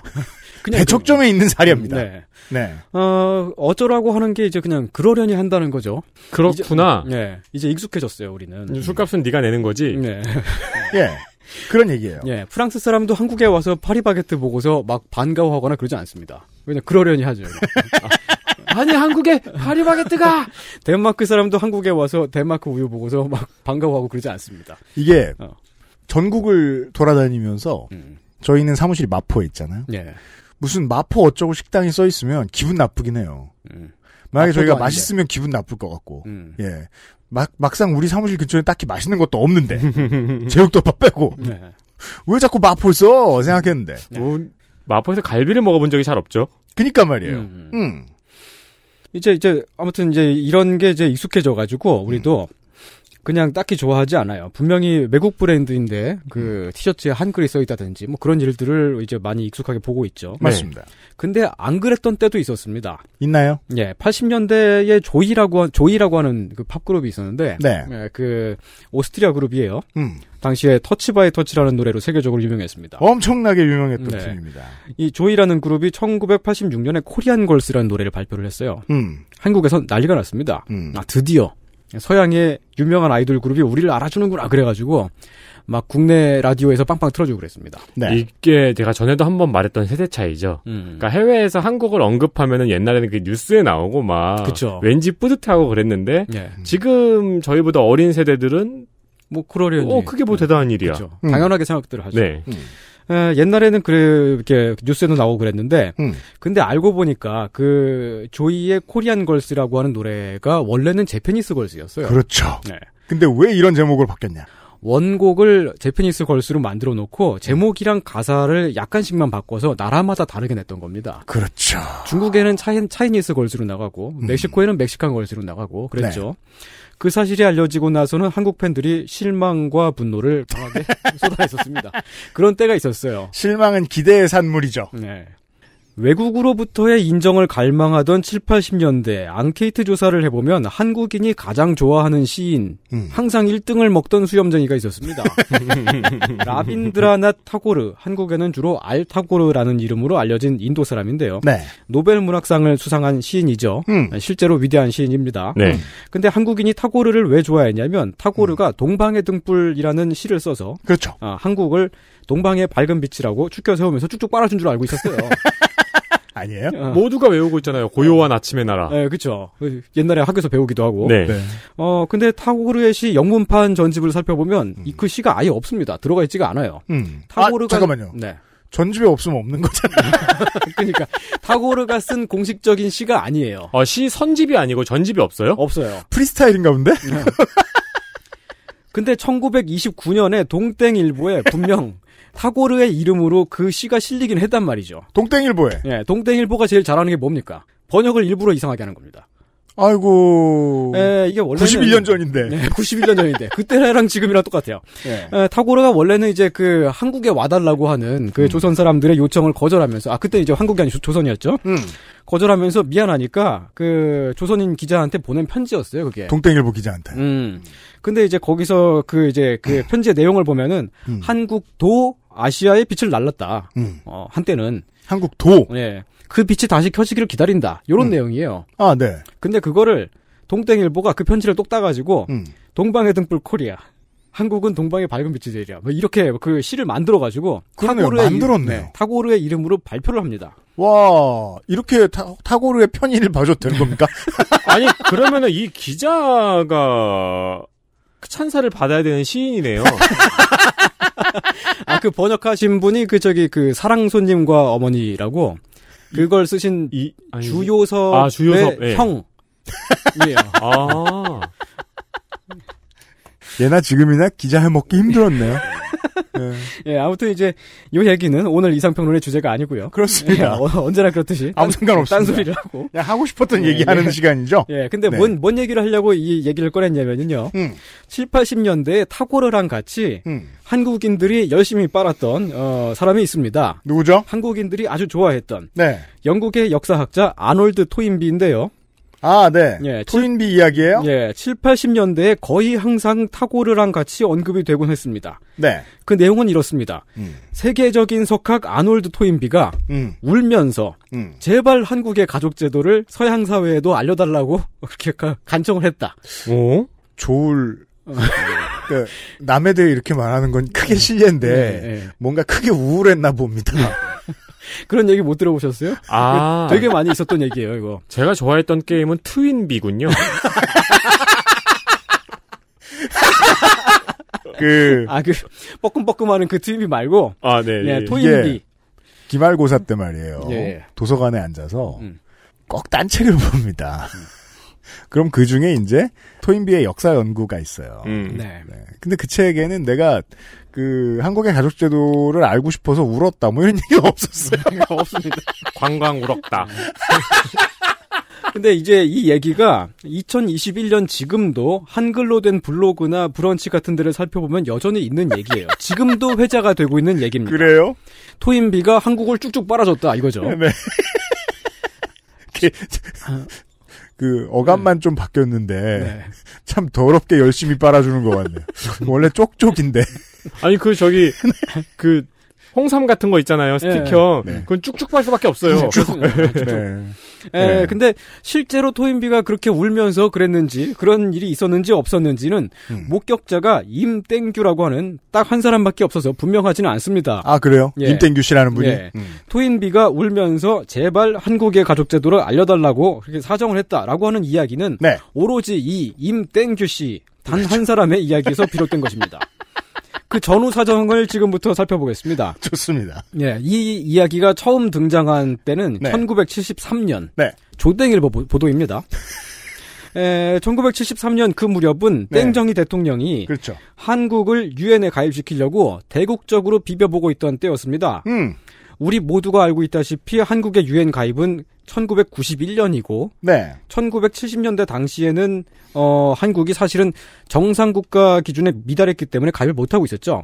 그냥 대척점에 있는 사례입니다. 네. 네. 어쩌라고 하는 게 이제 그냥 그러려니 한다는 거죠. 그렇구나. 이제 익숙해졌어요, 우리는. 술값은 네가 내는 거지. 네. 예. 그런 얘기예요. 예, 프랑스 사람도 한국에 와서 파리바게뜨 보고서 막 반가워하거나 그러지 않습니다. 그냥 그러려니 하죠. 아니 한국에 파리바게뜨가. 덴마크 사람도 한국에 와서 덴마크 우유 보고서 막 반가워하고 그러지 않습니다. 이게 전국을 돌아다니면서 저희는 사무실이 마포에 있잖아요. 예. 무슨 마포 어쩌고 식당이 써 있으면 기분 나쁘긴 해요. 만약에 저희가 아닌데. 맛있으면 기분 나쁠 것 같고. 예. 막상 우리 사무실 근처에 딱히 맛있는 것도 없는데 제육덮밥 빼고 네. 왜 자꾸 마포를 써 생각했는데 마포에서 갈비를 먹어본 적이 잘 없죠. 그니까 말이에요. 이제 아무튼 이제 이런 게 이제 익숙해져가지고 우리도 그냥 딱히 좋아하지 않아요. 분명히 외국 브랜드인데 그 티셔츠에 한글이 써 있다든지 뭐 그런 일들을 이제 많이 익숙하게 보고 있죠. 맞습니다. 근데 안 그랬던 때도 있었습니다. 있나요? 예, 80년대에 조이라고 하는 그 팝 그룹이 있었는데, 네. 예, 그 오스트리아 그룹이에요. 당시에 터치 바이 터치라는 노래로 세계적으로 유명했습니다. 엄청나게 유명했던 팀입니다. 이 조이라는 그룹이 1986년에 코리안 걸스라는 노래를 발표를 했어요. 한국에서 난리가 났습니다. 드디어 서양의 유명한 아이돌 그룹이 우리를 알아주는구나 그래가지고 막 국내 라디오에서 빵빵 틀어주고 그랬습니다. 네. 이게 제가 전에도 한번 말했던 세대 차이죠. 그러니까 해외에서 한국을 언급하면은 옛날에는 그 뉴스에 나오고 막 그쵸. 왠지 뿌듯하고 그랬는데 예. 지금 저희보다 어린 세대들은 뭐 그러려니 그게 뭐 대단한 일이야. 그쵸. 당연하게 생각들을 하죠. 네. 옛날에는 이렇게 뉴스에도 나오고 그랬는데, 근데 알고 보니까 그 조이의 코리안 걸스라고 하는 노래가 원래는 제페니스 걸스였어요. 그렇죠. 네. 근데 왜 이런 제목을 바뀌었냐? 원곡을 제페니스 걸스로 만들어 놓고 제목이랑 가사를 약간씩만 바꿔서 나라마다 다르게 냈던 겁니다. 그렇죠. 중국에는 차이니스 걸스로 나가고 멕시코에는 멕시칸 걸스로 나가고 그랬죠. 네. 그 사실이 알려지고 나서는 한국 팬들이 실망과 분노를 강하게 쏟아냈었습니다. 그런 때가 있었어요. 실망은 기대의 산물이죠. 네. 외국으로부터의 인정을 갈망하던 7, 80년대 앙케이트 조사를 해보면 한국인이 가장 좋아하는 시인, 항상 1등을 먹던 수염쟁이가 있었습니다. 라빈드라낫 타고르, 한국에는 주로 알 타고르라는 이름으로 알려진 인도 사람인데요. 네. 노벨 문학상을 수상한 시인이죠. 실제로 위대한 시인입니다. 네. 근데 한국인이 타고르를 왜 좋아했냐면 타고르가 동방의 등불이라는 시를 써서 그렇죠. 한국을 동방의 밝은 빛이라고 추켜 세우면서 쭉쭉 빨아준 줄 알고 있었어요. 아니에요? 모두가 외우고 있잖아요. 고요한 아침의 나라. 네, 그렇죠. 옛날에 학교에서 배우기도 하고. 네. 근데 타고르의 시 영문판 전집을 살펴보면 그 시가 아예 없습니다. 들어가 있지가 않아요. 타고르가 잠깐만요. 네. 전집에 없으면 없는 거잖아요. 그러니까 타고르가 쓴 공식적인 시가 아니에요. 시 선집이 아니고 전집이 없어요? 없어요. 프리스타일인가 본데? 네. 근데 1929년에 동땡일보에 분명 타고르의 이름으로 그 시가 실리긴 했단 말이죠. 동땡일보에? 네, 동땡일보가 제일 잘하는 게 뭡니까? 번역을 일부러 이상하게 하는 겁니다. 아이고. 네, 이게 원래는 91년 전인데. 네, 91년 전인데 그때랑 지금이랑 똑같아요. 네. 타고르가 원래는 이제 그 한국에 와달라고 하는 그 조선 사람들의 요청을 거절하면서 그때 이제 한국이 아니고 조선이었죠. 거절하면서 미안하니까 그 조선인 기자한테 보낸 편지였어요, 그게. 동땡일보 기자한테. 근데 이제 거기서 그 편지의 내용을 보면은 한국도 아시아의 빛을 날랐다. 한때는 한국도. 네. 그 빛이 다시 켜지기를 기다린다. 요런 내용이에요. 아, 네. 근데 그거를 동땡일보가 그 편지를 똑 따가지고 동방의 등불 코리아. 한국은 동방의 밝은 빛이 되리라. 뭐 이렇게 그 시를 만들어가지고 만들었네요. 타고르의 이름으로 발표를 합니다. 와, 이렇게 타고르의 편의를 봐줘도 되는 겁니까? 아니, 그러면은 이 기자가 찬사를 받아야 되는 시인이네요. 그 번역하신 분이 그 사랑손님과 어머니라고 그걸 쓰신 주요섭의 예. 형이에요. 예나 지금이나 기자 해먹기 힘들었네요. 네. 예, 아무튼 이제 요 얘기는 오늘 이상평론의 주제가 아니고요. 그렇습니다. 예, 언제나 그렇듯이 아무 상관없습니다. 딴소리를 하고 그냥 하고 싶었던 얘기하는 시간이죠. 예, 근데 네. 뭔 얘기를 하려고 이 얘기를 꺼냈냐면요. 7, 80년대에 타고르랑 같이 한국인들이 열심히 빨았던 사람이 있습니다. 누구죠? 한국인들이 아주 좋아했던 네. 영국의 역사학자 아놀드 토인비인데요. 아, 네. 예, 토인비 이야기예요? 예, 7, 80년대에 거의 항상 타고르랑 같이 언급이 되곤 했습니다. 네. 그 내용은 이렇습니다. 세계적인 석학 아놀드 토인비가 울면서 제발 한국의 가족제도를 서양 사회에도 알려달라고 그렇게 간청을 했다. 오? 남에 대해 이렇게 말하는 건 크게 실례인데 뭔가 크게 우울했나 봅니다. 그런 얘기 못 들어보셨어요? 아. 되게 많이 있었던 얘기예요, 이거. 제가 좋아했던 게임은 트윈비군요. 뻐끔뻐끔하는 그 트윈비 말고. 아, 네. 예, 토인비. 기말고사 때 말이에요. 예. 도서관에 앉아서 꼭 딴책을 봅니다. 그럼 그 중에 이제 토인비의 역사 연구가 있어요. 네. 근데 그 책에는 내가 한국의 가족제도를 알고 싶어서 울었다 뭐 이런 얘기가 없었어요. 없습니다. 관광 울었다. 근데 이제 이 얘기가 2021년 지금도 한글로 된 블로그나 브런치 같은 데를 살펴보면 여전히 있는 얘기예요. 지금도 회자가 되고 있는 얘기입니다. 그래요? 토인비가 한국을 쭉쭉 빨아줬다 이거죠. 네. 어감만 좀 바뀌었는데 참 더럽게 열심히 빨아주는 것 같네요. 원래 쪽쪽인데. 아니 홍삼 같은 거 있잖아요. 스티커. 네. 그건 쭉쭉 빨 수밖에 없어요. 네. 근데 실제로 토인비가 그렇게 울면서 그랬는지 그런 일이 있었는지 없었는지는 목격자가 임땡규라고 하는 딱 한 사람밖에 없어서 분명하지는 않습니다. 아, 그래요? 예. 임땡규 씨라는 분이? 예. 토인비가 울면서 제발 한국의 가족제도를 알려달라고 그렇게 사정을 했다라고 하는 이야기는 오로지 이 임땡규 씨 단 한 사람의 이야기에서 비롯된 것입니다. 그 전후 사정을 지금부터 살펴보겠습니다. 좋습니다. 예, 이 이야기가 처음 등장한 때는 1973년 조땡일보 보도입니다. 1973년 그 무렵은 땡정희 대통령이 그렇죠. 한국을 유엔에 가입시키려고 대국적으로 비벼보고 있던 때였습니다. 우리 모두가 알고 있다시피 한국의 유엔 가입은 1991년이고 1970년대 당시에는 한국이 사실은 정상국가 기준에 미달했기 때문에 가입을 못하고 있었죠.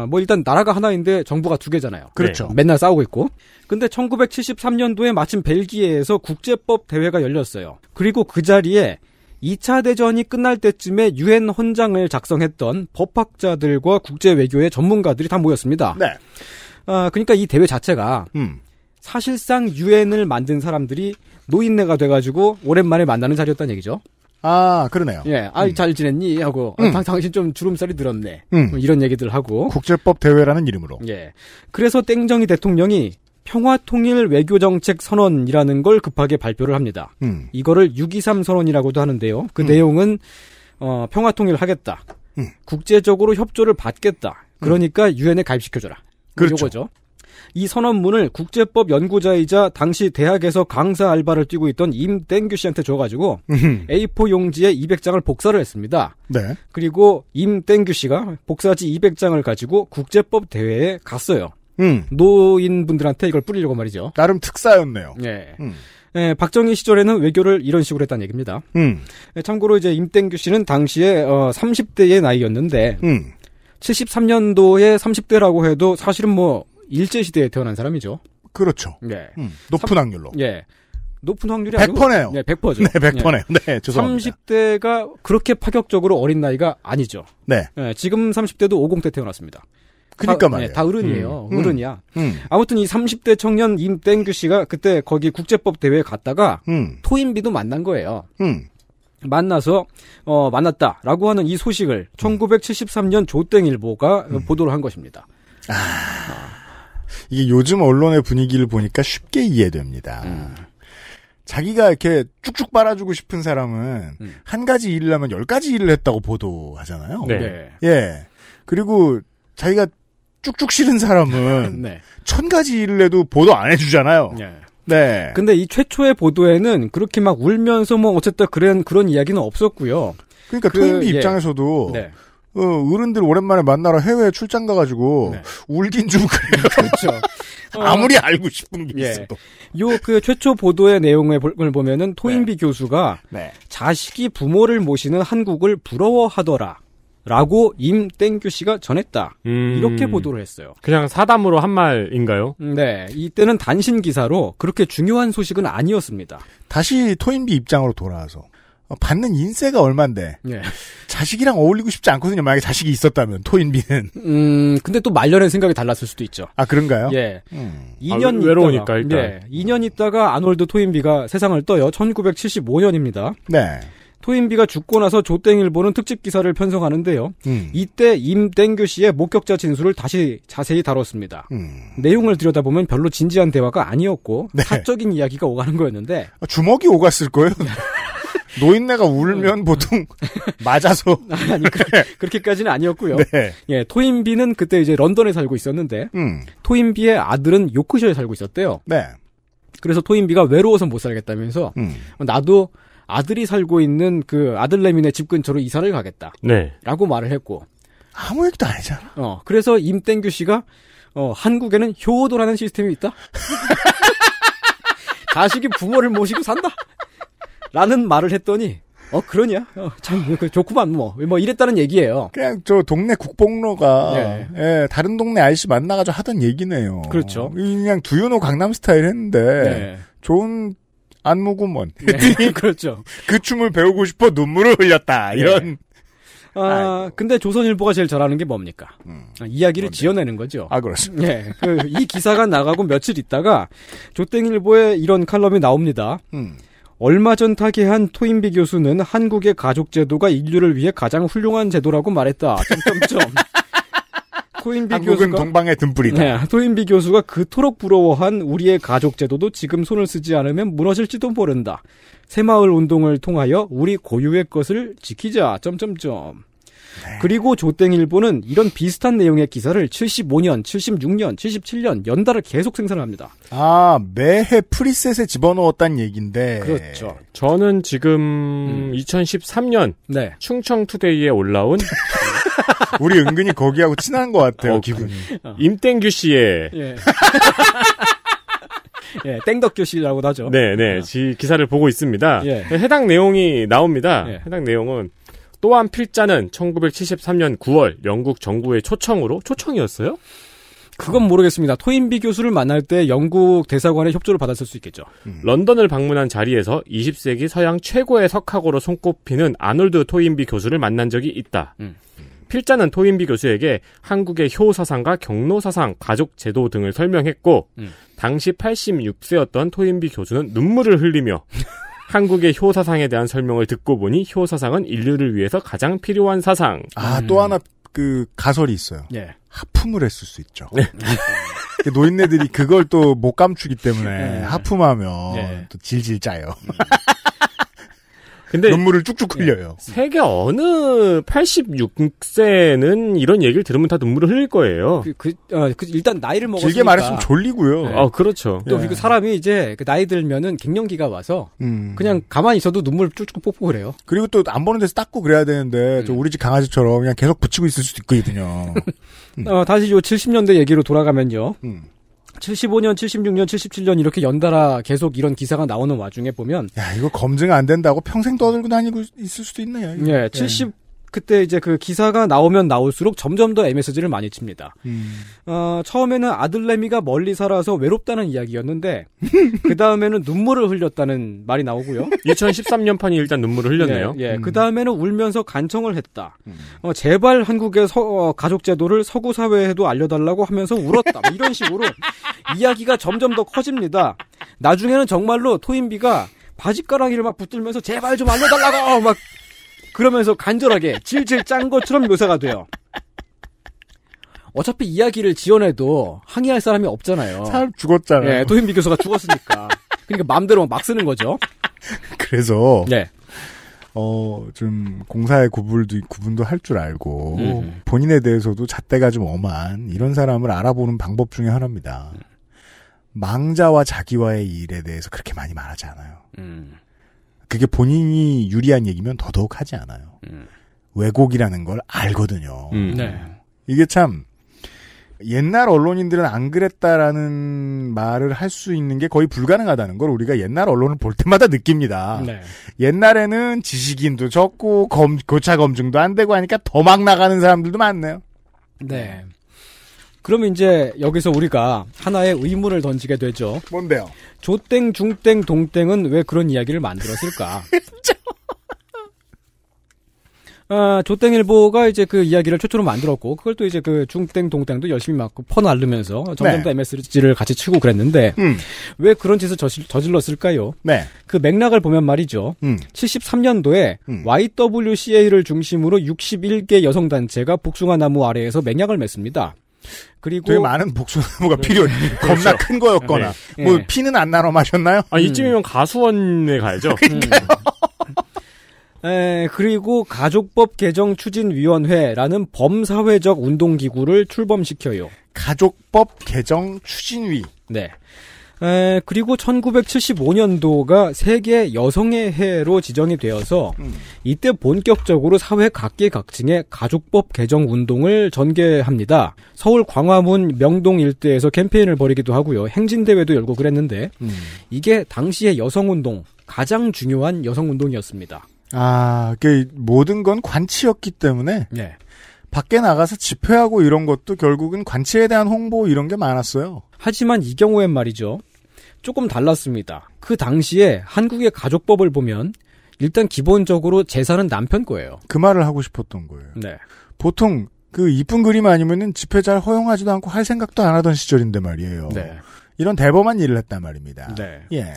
뭐 일단 나라가 하나인데 정부가 두 개잖아요. 그렇죠. 맨날 싸우고 있고. 근데 1973년도에 마침 벨기에에서 국제법 대회가 열렸어요. 그리고 그 자리에 2차 대전이 끝날 때쯤에 유엔 헌장을 작성했던 법학자들과 국제외교의 전문가들이 다 모였습니다. 그러니까 이 대회 자체가 사실상 유엔을 만든 사람들이 노인네가 돼가지고 오랜만에 만나는 자리였다는 얘기죠. 아, 그러네요. 예, 잘 지냈니? 하고 당신 좀 주름살이 들었네. 뭐 이런 얘기들 하고. 국제법 대회라는 이름으로. 예. 그래서 땡정희 대통령이 평화통일 외교정책 선언이라는 걸 급하게 발표를 합니다. 이거를 6.23 선언이라고도 하는데요. 그 내용은 평화통일 하겠다. 국제적으로 협조를 받겠다. 그러니까 유엔에 가입시켜줘라. 그렇죠. 요거죠. 이 선언문을 국제법 연구자이자 당시 대학에서 강사 알바를 뛰고 있던 임땡규 씨한테 줘가지고 A4 용지에 200장을 복사를 했습니다. 그리고 임땡규 씨가 복사지 200장을 가지고 국제법 대회에 갔어요. 노인분들한테 이걸 뿌리려고 말이죠. 나름 특사였네요. 예. 예, 박정희 시절에는 외교를 이런 식으로 했다는 얘기입니다. 참고로 이제 임땡규 씨는 당시에 30대의 나이였는데 73년도에 30대라고 해도 사실은 뭐 일제시대에 태어난 사람이죠. 그렇죠. 예. 높은 확률로. 예. 높은 확률이 100%네요. 아니고. 네, 100%죠. 네, 100%네요. 네, 죄송합니다. 30대가 그렇게 파격적으로 어린 나이가 아니죠. 네. 예, 지금 30대도 50대 태어났습니다. 그러니까 말이에요. 네, 다 어른이에요. 어른이야. 아무튼 이 30대 청년 임땡규 씨가 그때 거기 국제법 대회에 갔다가 토인비도 만난 거예요. 만났다라고 하는 이 소식을 1973년 조땡일보가 보도를 한 것입니다. 이게 요즘 언론의 분위기를 보니까 쉽게 이해됩니다. 자기가 이렇게 쭉쭉 빨아주고 싶은 사람은 한 가지 일을 하면 10가지 일을 했다고 보도하잖아요. 네. 예. 그리고 자기가 쭉쭉 싫은 사람은 네. 1000가지 일을 해도 보도 안 해주잖아요. 네. 네. 근데 이 최초의 보도에는 그렇게 막 울면서 뭐 어쨌든 그런 이야기는 없었고요. 그러니까 토인비 입장에서도 네. 어른들 오랜만에 만나러 해외 출장 가가지고 네. 울긴 좀 그래요. 그렇죠. 아무리 알고 싶은 게 있어도. 요 그 최초 보도의 내용을 보면은 토인비 교수가 자식이 부모를 모시는 한국을 부러워하더라. 라고 임땡규 씨가 전했다. 이렇게 보도를 했어요. 그냥 사담으로 한 말인가요? 네. 이때는 단신 기사로 그렇게 중요한 소식은 아니었습니다. 다시 토인비 입장으로 돌아와서 받는 인세가 얼만데 자식이랑 어울리고 싶지 않거든요. 만약에 자식이 있었다면 토인비는. 근데 또 말년의 생각이 달랐을 수도 있죠. 아 그런가요? 예. 2년 외로우니까 일단. 예. 2년 있다가 아놀드 토인비가 세상을 떠요. 1975년입니다. 네. 토인비가 죽고 나서 조땡일보는 특집 기사를 편성하는데요. 이때 임땡규 씨의 목격자 진술을 다시 자세히 다뤘습니다. 내용을 들여다보면 별로 진지한 대화가 아니었고 사적인 이야기가 오가는 거였는데 주먹이 오갔을 거예요. 노인네가 울면 보통 맞아서 아니 그렇게까지는 아니었고요. 네. 예, 토인비는 그때 이제 런던에 살고 있었는데 토인비의 아들은 요크셔에 살고 있었대요. 네. 그래서 토인비가 외로워서 못 살겠다면서 나도 아들이 살고 있는 그 아들내미네 집 근처로 이사를 가겠다. 네. 라고 말을 했고. 아무 얘기도 안 했잖아. 그래서 임땡규 씨가, 한국에는 효도라는 시스템이 있다? 자식이 부모를 모시고 산다? 라는 말을 했더니, 그러냐? 참, 좋구만, 뭐 이랬다는 얘기예요. 그냥 저 동네 국뽕러가, 예, 다른 동네 아저씨 만나가지고 하던 얘기네요. 그렇죠. 그냥 두유노 강남 스타일 했는데, 좋은, 안무구먼. 네, 그렇죠. 그 춤을 배우고 싶어 눈물을 흘렸다. 이런. 근데 조선일보가 제일 잘하는 게 뭡니까? 이야기를 뭔데? 지어내는 거죠. 아, 그렇습니다. 네. 이 기사가 나가고 며칠 있다가 조땡일보에 이런 칼럼이 나옵니다. 얼마 전 타계한 토인비 교수는 한국의 가족제도가 인류를 위해 가장 훌륭한 제도라고 말했다. 토인비 한국은 교수가 동방의 등불이다. 네, 토인비 교수가 그토록 부러워한 우리의 가족제도도 지금 손을 쓰지 않으면 무너질지도 모른다. 새마을 운동을 통하여 우리 고유의 것을 지키자. 네. 그리고 조땡일보는 이런 비슷한 내용의 기사를 75년, 76년, 77년 연달아 계속 생산합니다. 아, 매해 프리셋에 집어넣었단 얘기인데. 그렇죠. 저는 지금 2013년 네. 충청투데이에 올라온 우리 은근히 거기하고 친한 것 같아요, 기분이. 임땡규 씨의 예, 땡덕규 씨라고도 하죠. 네네. 기사를 보고 있습니다. 예. 해당 내용이 나옵니다. 예. 해당 내용은 또한 필자는 1973년 9월 영국 정부의 초청이었어요? 그건 모르겠습니다. 토인비 교수를 만날 때 영국 대사관의 협조를 받았을 수 있겠죠. 런던을 방문한 자리에서 20세기 서양 최고의 석학으로 손꼽히는 아놀드 토인비 교수를 만난 적이 있다. 필자는 토인비 교수에게 한국의 효사상과 경로사상, 가족제도 등을 설명했고 당시 86세였던 토인비 교수는 눈물을 흘리며 한국의 효사상에 대한 설명을 듣고 보니 효사상은 인류를 위해서 가장 필요한 사상. 또 하나 가설이 있어요. 예. 하품을 했을 수 있죠. 노인네들이 그걸 또 못 감추기 때문에 하품하면 또 질질 짜요. 근데 눈물을 쭉쭉 흘려요. 세계 어느 86세는 이런 얘기를 들으면 다 눈물을 흘릴 거예요. 일단 나이를 먹었으니까. 길게 말했으면 졸리고요. 네. 그렇죠. 또 그리고 사람이 이제 나이 들면은 갱년기가 와서 그냥 가만히 있어도 눈물 쭉쭉 뽑고 그래요. 그리고 또 안 보는 데서 닦고 그래야 되는데 저 우리 집 강아지처럼 그냥 계속 붙이고 있을 수도 있거든요. 다시 요 70년대 얘기로 돌아가면요. 75년, 76년, 77년 이렇게 연달아 계속 이런 기사가 나오는 와중에 보면 야, 이거 검증 안 된다고 평생 떠들고 다니고 있을 수도 있네요. 이거. 예, 그때 이제 그 기사가 나오면 나올수록 점점 더 MSG를 많이 칩니다. 처음에는 아들내미가 멀리 살아서 외롭다는 이야기였는데 그 다음에는 눈물을 흘렸다는 말이 나오고요. 2013년판이 일단 눈물을 흘렸네요. 예, 그 다음에는 울면서 간청을 했다. 제발 한국의 가족제도를 서구 사회에도 알려달라고 하면서 울었다. 이런 식으로 이야기가 점점 더 커집니다. 나중에는 정말로 토인비가 바지가랑이를 막 붙들면서 제발 좀 알려달라고 막 그러면서 간절하게 질질 짠 것처럼 묘사가 돼요. 어차피 이야기를 지어내도 항의할 사람이 없잖아요. 사람 죽었잖아요. 네, 도인비 교수가 죽었으니까. 그러니까 마음대로 막 쓰는 거죠. 그래서 네. 좀 공사의 구분도 할 줄 알고 본인에 대해서도 잣대가 좀 엄한 이런 사람을 알아보는 방법 중에 하나입니다. 망자와 자기와의 일에 대해서 그렇게 많이 말하지 않아요. 그게 본인이 유리한 얘기면 더더욱 하지 않아요. 왜곡이라는 걸 알거든요. 네. 이게 참 옛날 언론인들은 안 그랬다라는 말을 할 수 있는 게 거의 불가능하다는 걸 우리가 옛날 언론을 볼 때마다 느낍니다. 네. 옛날에는 지식인도 적고 고차 검증도 안 되고 하니까 더 막 나가는 사람들도 많네요. 네. 그러면 이제 여기서 우리가 하나의 의문을 던지게 되죠. 뭔데요? 조땡, 중땡, 동땡은 왜 그런 이야기를 만들었을까? 조땡일보가 이제 그 이야기를 최초로 만들었고, 그걸 또 이제 그 중땡, 동땡도 열심히 막 퍼나르면서 점점 더 MSG를 같이 치고 그랬는데, 왜 그런 짓을 저질렀을까요? 네. 그 맥락을 보면 말이죠. 73년도에 YWCA를 중심으로 61개 여성단체가 복숭아나무 아래에서 맹약을 맺습니다. 그리고 되게 많은 복숭아나무가 필요해. 겁나 큰 거였거나. 네. 뭐 피는 안 나눠 마셨나요? 이쯤이면 가수원에 가야죠. 그리고 가족법 개정 추진위원회라는 범사회적 운동기구를 출범시켜요. 가족법 개정 추진위. 네. 그리고 1975년도가 세계 여성의 해로 지정이 되어서 이때 본격적으로 사회 각계각층의 가족법 개정 운동을 전개합니다. 서울 광화문 명동 일대에서 캠페인을 벌이기도 하고요. 행진대회도 열고 그랬는데 이게 당시의 여성운동, 가장 중요한 여성운동이었습니다. 그 모든 건 관치였기 때문에 네. 밖에 나가서 집회하고 이런 것도 결국은 관치에 대한 홍보 이런 게 많았어요. 하지만 이 경우엔 말이죠. 조금 달랐습니다. 그 당시에 한국의 가족법을 보면 일단 기본적으로 재산은 남편 거예요. 그 말을 하고 싶었던 거예요. 네. 보통 그 이쁜 그림 아니면은 집회 잘 허용하지도 않고 할 생각도 안 하던 시절인데 말이에요. 네. 이런 대범한 일을 했단 말입니다. 네. 예.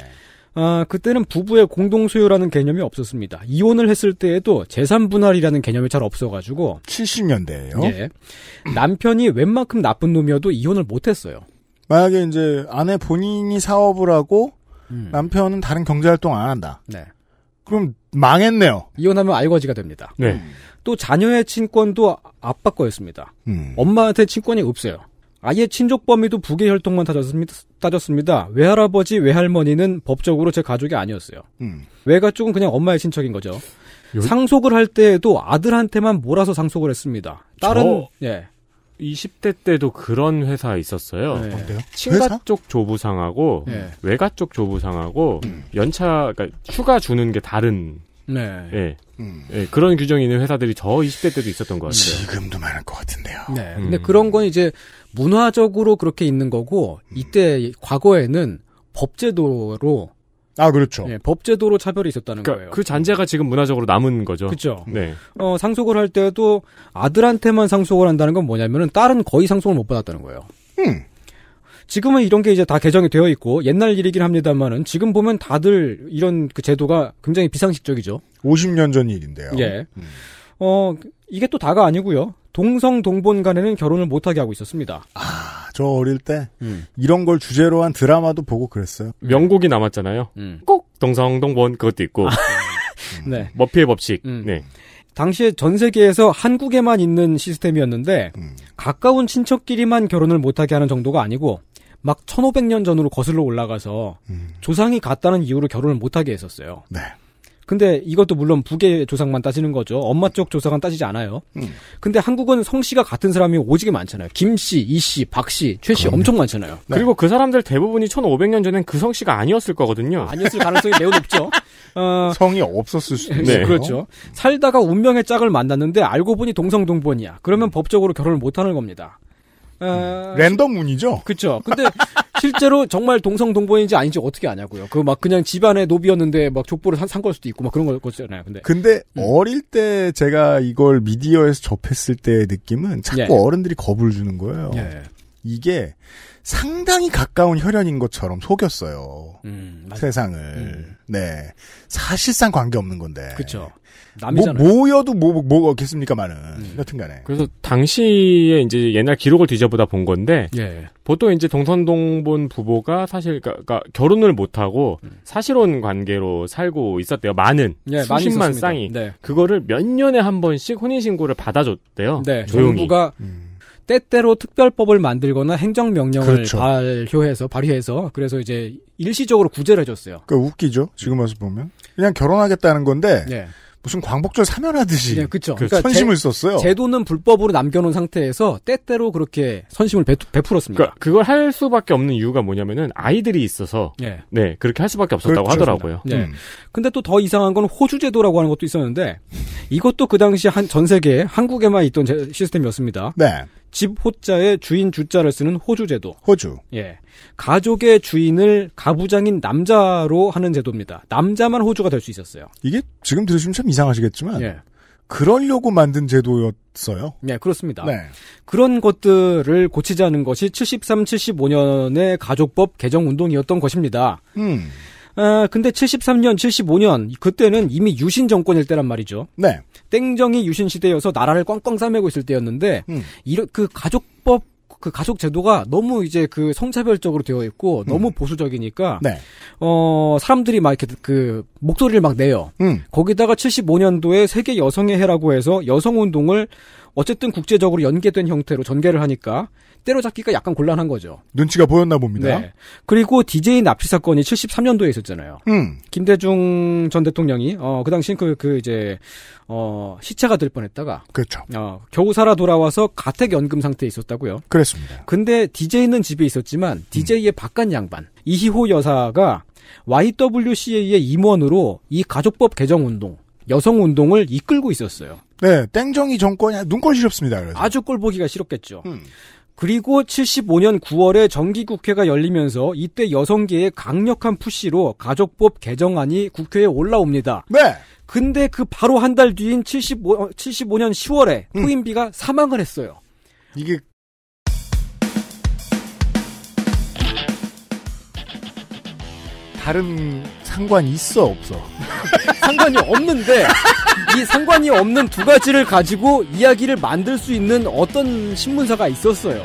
그때는 부부의 공동소유라는 개념이 없었습니다. 이혼을 했을 때에도 재산 분할이라는 개념이 잘 없어가지고 70년대예요. 예. 남편이 웬만큼 나쁜 놈이어도 이혼을 못했어요. 만약에 이제 아내 본인이 사업을 하고 남편은 다른 경제활동 안 한다. 네. 그럼 망했네요. 이혼하면 알거지가 됩니다. 네. 또 자녀의 친권도 아빠 거였습니다. 엄마한테 친권이 없어요. 아예 친족 범위도 부계 혈통만 따졌습니다. 외할아버지, 외할머니는 법적으로 제 가족이 아니었어요. 외가 쪽은 그냥 엄마의 친척인 거죠. 상속을 할 때에도 아들한테만 몰아서 상속을 했습니다. 딸은 예. 20대 때도 그런 회사 있었어요. 네. 뭔데요? 친가 회사? 쪽 조부상하고 네. 외가 쪽 조부상하고 연차, 그러니까 휴가 주는 게 다른. 네. 예. 예, 그런 규정이 있는 회사들이 저 20대 때도 있었던 것 같아요. 지금도 많을 것 같은데요. 네. 근데 그런 건 이제 문화적으로 그렇게 있는 거고 이때 과거에는 법제도로 그렇죠. 예, 법제도로 차별이 있었다는 거예요. 그 잔재가 지금 문화적으로 남은 거죠. 그렇죠. 네. 상속을 할 때도 아들한테만 상속을 한다는 건 뭐냐면은 딸은 거의 상속을 못 받았다는 거예요. 지금은 이런 게 이제 다 개정이 되어 있고 옛날 일이긴 합니다만은 지금 보면 다들 이런 그 제도가 굉장히 비상식적이죠. 50년 전 일인데요. 예. 이게 또 다가 아니고요. 동성 동본 간에는 결혼을 못하게 하고 있었습니다. 저 어릴 때 이런 걸 주제로 한 드라마도 보고 그랬어요. 명곡이 남았잖아요. 꼭 동성동본 그것도 있고. 네. 머피의 법칙. 네. 당시에 전 세계에서 한국에만 있는 시스템이었는데 가까운 친척끼리만 결혼을 못하게 하는 정도가 아니고 막 1500년 전으로 거슬러 올라가서 조상이 같다는 이유로 결혼을 못하게 했었어요. 네. 근데 이것도 물론 부계 조상만 따지는 거죠. 엄마 쪽 조상은 따지지 않아요. 근데 한국은 성씨가 같은 사람이 오지게 많잖아요. 김씨, 이씨, 박씨, 최씨 엄청 많잖아요. 네. 그리고 그 사람들 대부분이 1500년 전엔 그 성씨가 아니었을 거거든요. 아니었을 가능성이 매우 높죠. 성이 없었을 수도 있어요. 네, 그렇죠. 살다가 운명의 짝을 만났는데 알고 보니 동성동본이야. 그러면 법적으로 결혼을 못하는 겁니다. 랜덤 운이죠? 그렇죠. 근데 실제로 정말 동성동본인지 아닌지 어떻게 아냐고요. 그 막 그냥 집안의 노비였는데 막 족보를 산 걸 수도 있고 막 그런 거잖아요. 근데 어릴 때 제가 이걸 미디어에서 접했을 때의 느낌은 자꾸 어른들이 겁을 주는 거예요. 예. 이게 상당히 가까운 혈연인 것처럼 속였어요. 세상을. 네. 사실상 관계없는 건데. 그렇죠. 남이잖아요. 모여도 뭐겠습니까만은. 여튼간에. 그래서 당시에 이제 옛날 기록을 뒤져보다 본 건데, 예. 보통 이제 동선동본 부부가 사실, 그러니까 결혼을 못하고 사실혼 관계로 살고 있었대요. 많은. 예, 수십만 쌍이. 네. 그거를 몇 년에 한 번씩 혼인신고를 받아줬대요. 네. 조용히. 정부가 때때로 특별법을 만들거나 행정명령을 그렇죠. 발휘해서 그래서 이제 일시적으로 구제를 해줬어요. 그러니까 웃기죠. 지금 와서 보면. 그냥 결혼하겠다는 건데, 네. 무슨 광복절 사면하듯이 네, 그렇죠. 그러니까 선심을 썼어요. 제도는 불법으로 남겨놓은 상태에서 때때로 그렇게 선심을 베풀었습니다. 그러니까 그걸 할 수밖에 없는 이유가 뭐냐면은 아이들이 있어서 네, 네 그렇게 할 수밖에 없었다고 그렇죠. 하더라고요. 네. 근데 또 더 이상한 건 호주 제도라고 하는 것도 있었는데 이것도 그 당시 전 세계에 한국에만 있던 시스템이었습니다. 네. 집 호자에 주인 주자를 쓰는 호주 제도. 호주. 예. 가족의 주인을 가부장인 남자로 하는 제도입니다. 남자만 호주가 될 수 있었어요. 이게 지금 들으시면 참 이상하시겠지만 예. 그러려고 만든 제도였어요. 네, 그렇습니다. 네. 그런 것들을 고치자는 것이 73, 75년의 가족법 개정 운동이었던 것입니다. 근데 73년, 75년 그때는 이미 유신 정권일 때란 말이죠. 네. 땡정이 유신 시대여서 나라를 꽝꽝 싸매고 있을 때였는데 그 가족법 그 가족 제도가 너무 이제 그 성차별적으로 되어 있고 너무 보수적이니까 네. 사람들이 막 이렇게 그 목소리를 막 내요. 거기다가 75년도에 세계 여성의 해라고 해서 여성 운동을 어쨌든 국제적으로 연계된 형태로 전개를 하니까 때려잡기가 약간 곤란한 거죠. 눈치가 보였나 봅니다. 네. 그리고 DJ 납치 사건이 73년도에 있었잖아요. 김대중 전 대통령이 그 당시 이제 시체가 될 뻔했다가 그렇죠. 겨우 살아 돌아와서 가택연금 상태에 있었다고요. 그렇습니다. 근데 DJ는 집에 있었지만 DJ의 바깥 양반 이희호 여사가 YWCA의 임원으로 이 가족법 개정 운동, 여성 운동을 이끌고 있었어요. 네, 땡정이 정권이 눈꼴 시렵습니다. 그래서. 아주 꼴 보기가 싫었겠죠. 그리고 75년 9월에 정기국회가 열리면서 이때 여성계의 강력한 푸시로 가족법 개정안이 국회에 올라옵니다. 네. 근데 그 바로 한 달 뒤인 75년 10월에 토인비가 사망을 했어요. 이게 다른 상관이 있어 없어? 상관이 없는데 이 상관이 없는 두 가지를 가지고 이야기를 만들 수 있는 어떤 신문사가 있었어요.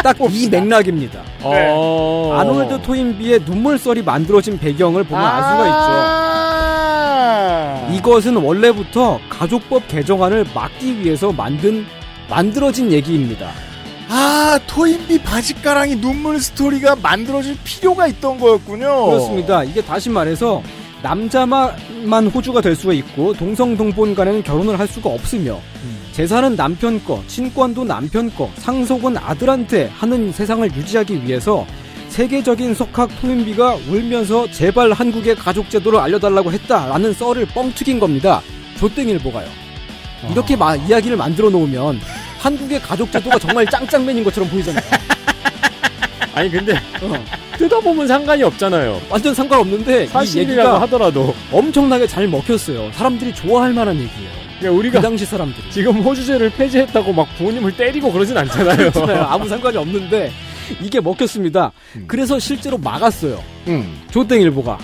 딱 이 맥락입니다. 네. 아놀드 토인비의 눈물썰이 만들어진 배경을 보면 알 수가 있죠. 이것은 원래부터 가족법 개정안을 막기 위해서 만들어진 얘기입니다. 토인비 바짓가랑이 눈물 스토리가 만들어질 필요가 있던 거였군요. 그렇습니다. 이게 다시 말해서 남자만 호주가 될 수가 있고 동성동본 간에는 결혼을 할 수가 없으며 재산은 남편 거, 친권도 남편 거, 상속은 아들한테 하는 세상을 유지하기 위해서 세계적인 석학 토인비가 울면서 제발 한국의 가족제도를 알려달라고 했다라는 썰을 뻥튀긴 겁니다. 조땡일보가요. 이렇게 이야기를 만들어 놓으면 한국의 가족제도가 정말 짱짱맨인 것처럼 보이잖아요. 아니 근데 뜯어보면 상관이 없잖아요. 완전 상관없는데 이 얘기가 하더라도 엄청나게 잘 먹혔어요. 사람들이 좋아할 만한 얘기예요. 그러니까 우리가 그 당시 사람들이 지금 호주제를 폐지했다고 막 부모님을 때리고 그러진 않잖아요. 아무 상관이 없는데 이게 먹혔습니다. 그래서 실제로 막았어요. 조땡일보가.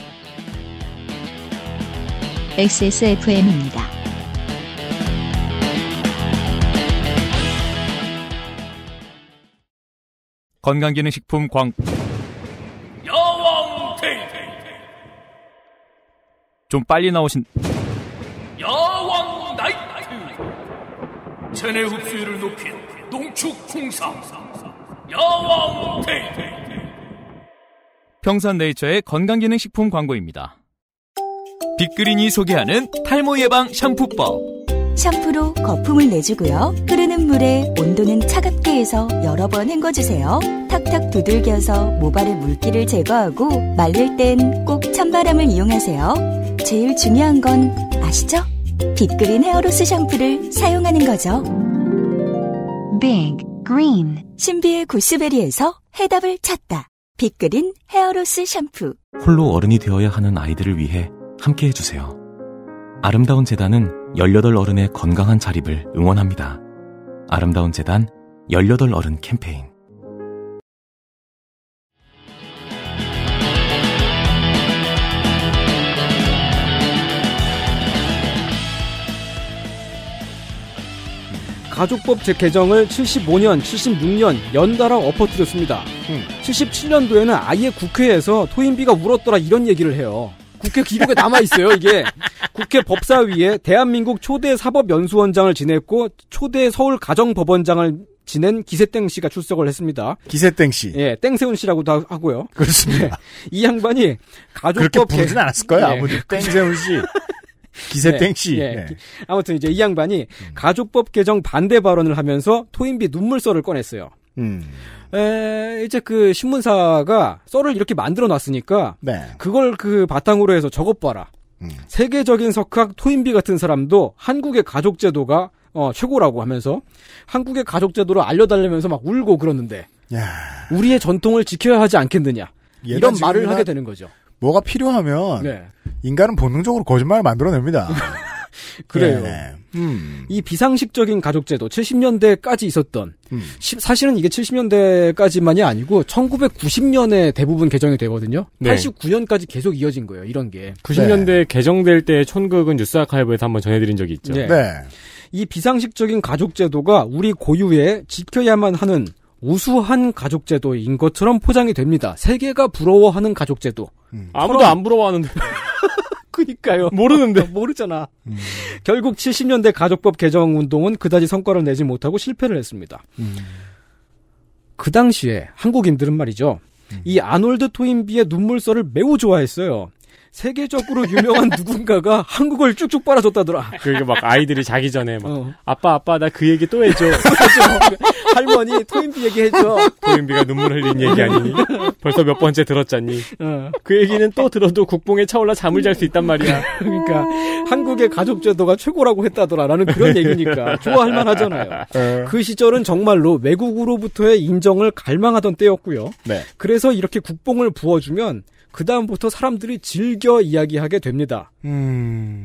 XSFM입니다. 건강기능식품 야왕 테이테 좀 빨리 나오신 야왕 나이트 체내 흡수율을 높인 농축 홍삼 야왕 테이테 평산네이처의 건강기능식품 광고입니다. 빅그린이 소개하는 탈모 예방 샴푸법. 샴푸로 거품을 내주고요. 흐르는 물에 온도는 차갑게 해서 여러 번 헹궈주세요. 탁탁 두들겨서 모발의 물기를 제거하고 말릴 땐 꼭 찬바람을 이용하세요. 제일 중요한 건 아시죠? 빅그린 헤어로스 샴푸를 사용하는 거죠. 빅 그린 신비의 구스베리에서 해답을 찾다. 빅그린 헤어로스 샴푸. 홀로 어른이 되어야 하는 아이들을 위해 함께 해주세요. 아름다운 재단은 18 어른의 건강한 자립을 응원합니다. 아름다운 재단 18 어른 캠페인. 가족법 개정을 75년, 76년 연달아 엎어뜨렸습니다. 77년도에는 아예 국회에서 토인비가 울었더라 이런 얘기를 해요. 국회 기록에 남아있어요, 이게. 국회 법사위에 대한민국 초대 사법연수원장을 지냈고, 초대 서울 가정법원장을 지낸 기세땡 씨가 출석을 했습니다. 기세땡 씨. 예, 땡세훈 씨라고도 하고요. 그렇습니다. 예, 이 양반이 가족법. 그렇게 부르진 않았을 거예요, 아무도. 땡세훈 씨. 기세땡 씨. 예, 예. 아무튼 이제 이 양반이 가족법 개정 반대 발언을 하면서 토인비 눈물썰을 꺼냈어요. 이제 그 신문사가 썰을 이렇게 만들어 놨으니까 네. 그걸 그 바탕으로 해서 저것 봐라. 세계적인 석학 토인비 같은 사람도 한국의 가족제도가 최고라고 하면서 한국의 가족제도를 알려달라면서 막 울고 그러는데 야. 우리의 전통을 지켜야 하지 않겠느냐 이런 말을 하게 되는 거죠. 뭐가 필요하면 네. 인간은 본능적으로 거짓말을 만들어냅니다. 그래요. 네. 이 비상식적인 가족제도 70년대까지 있었던 사실은 이게 70년대까지만이 아니고 1990년에 대부분 개정이 되거든요. 네. 89년까지 계속 이어진 거예요. 이런 게. 90년대 네. 개정될 때 촌극은 뉴스 아카이브에서 한번 전해드린 적이 있죠. 네. 네. 이 비상식적인 가족제도가 우리 고유의 지켜야만 하는 우수한 가족제도인 것처럼 포장이 됩니다. 세계가 부러워하는 가족제도. 아무도 안 부러워하는데. 그니까요. 모르는데. 모르잖아. 결국 70년대 가족법 개정 운동은 그다지 성과를 내지 못하고 실패를 했습니다. 그 당시에 한국인들은 말이죠. 이 아놀드 토인비의 눈물썰을 매우 좋아했어요. 세계적으로 유명한 누군가가 한국을 쭉쭉 빨아줬다더라. 그게 막 아이들이 자기 전에 막 아빠 나 그 얘기 또 해줘. 할머니 토인비 얘기해줘. 토인비가 눈물 흘린 얘기 아니니? 벌써 몇 번째 들었잖니? 그 얘기는 또 들어도 국뽕에 차올라 잠을 잘 수 있단 말이야. 그러니까 한국의 가족제도가 최고라고 했다더라라는 그런 얘기니까 좋아할 만하잖아요. 그 시절은 정말로 외국으로부터의 인정을 갈망하던 때였고요. 네. 그래서 이렇게 국뽕을 부어주면 그 다음부터 사람들이 즐겨 이야기하게 됩니다.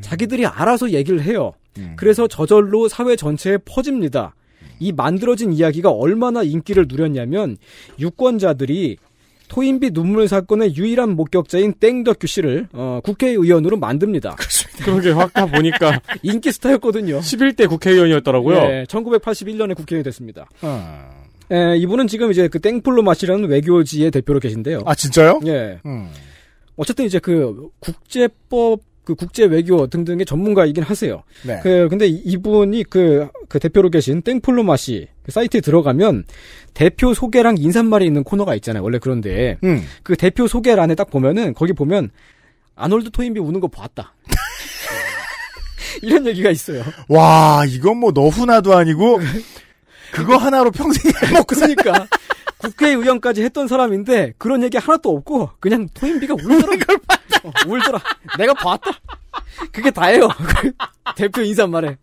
자기들이 알아서 얘기를 해요. 그래서 저절로 사회 전체에 퍼집니다. 이 만들어진 이야기가 얼마나 인기를 누렸냐면 유권자들이 토인비 눈물 사건의 유일한 목격자인 땡덕규 씨를 국회의원으로 만듭니다. 그러게 확 다 보니까 인기 스타였거든요. 11대 국회의원이었더라고요. 네, 1981년에 국회의원이 됐습니다. 이분은 지금 이제 그 땡플로마시라는 외교지의 대표로 계신데요. 아, 진짜요? 예. 어쨌든 이제 그 국제법, 그 국제 외교 등등의 전문가이긴 하세요. 네. 근데 이분이 그 대표로 계신 땡플로마시 그 사이트에 들어가면 대표 소개랑 인사말이 있는 코너가 있잖아요. 원래 그런데 그 대표 소개란에 딱 보면은 거기 보면 아놀드 토인비 우는 거 봤다. 이런 얘기가 있어요. 와, 이건 뭐 너후나도 아니고 그거 하나로 평생 해먹고 그러니까 국회의원까지 했던 사람인데 그런 얘기 하나도 없고 그냥 토인비가 울더라. 그걸 봤다. 울더라. 내가 봤다. 그게 다예요. 대표 인사말에.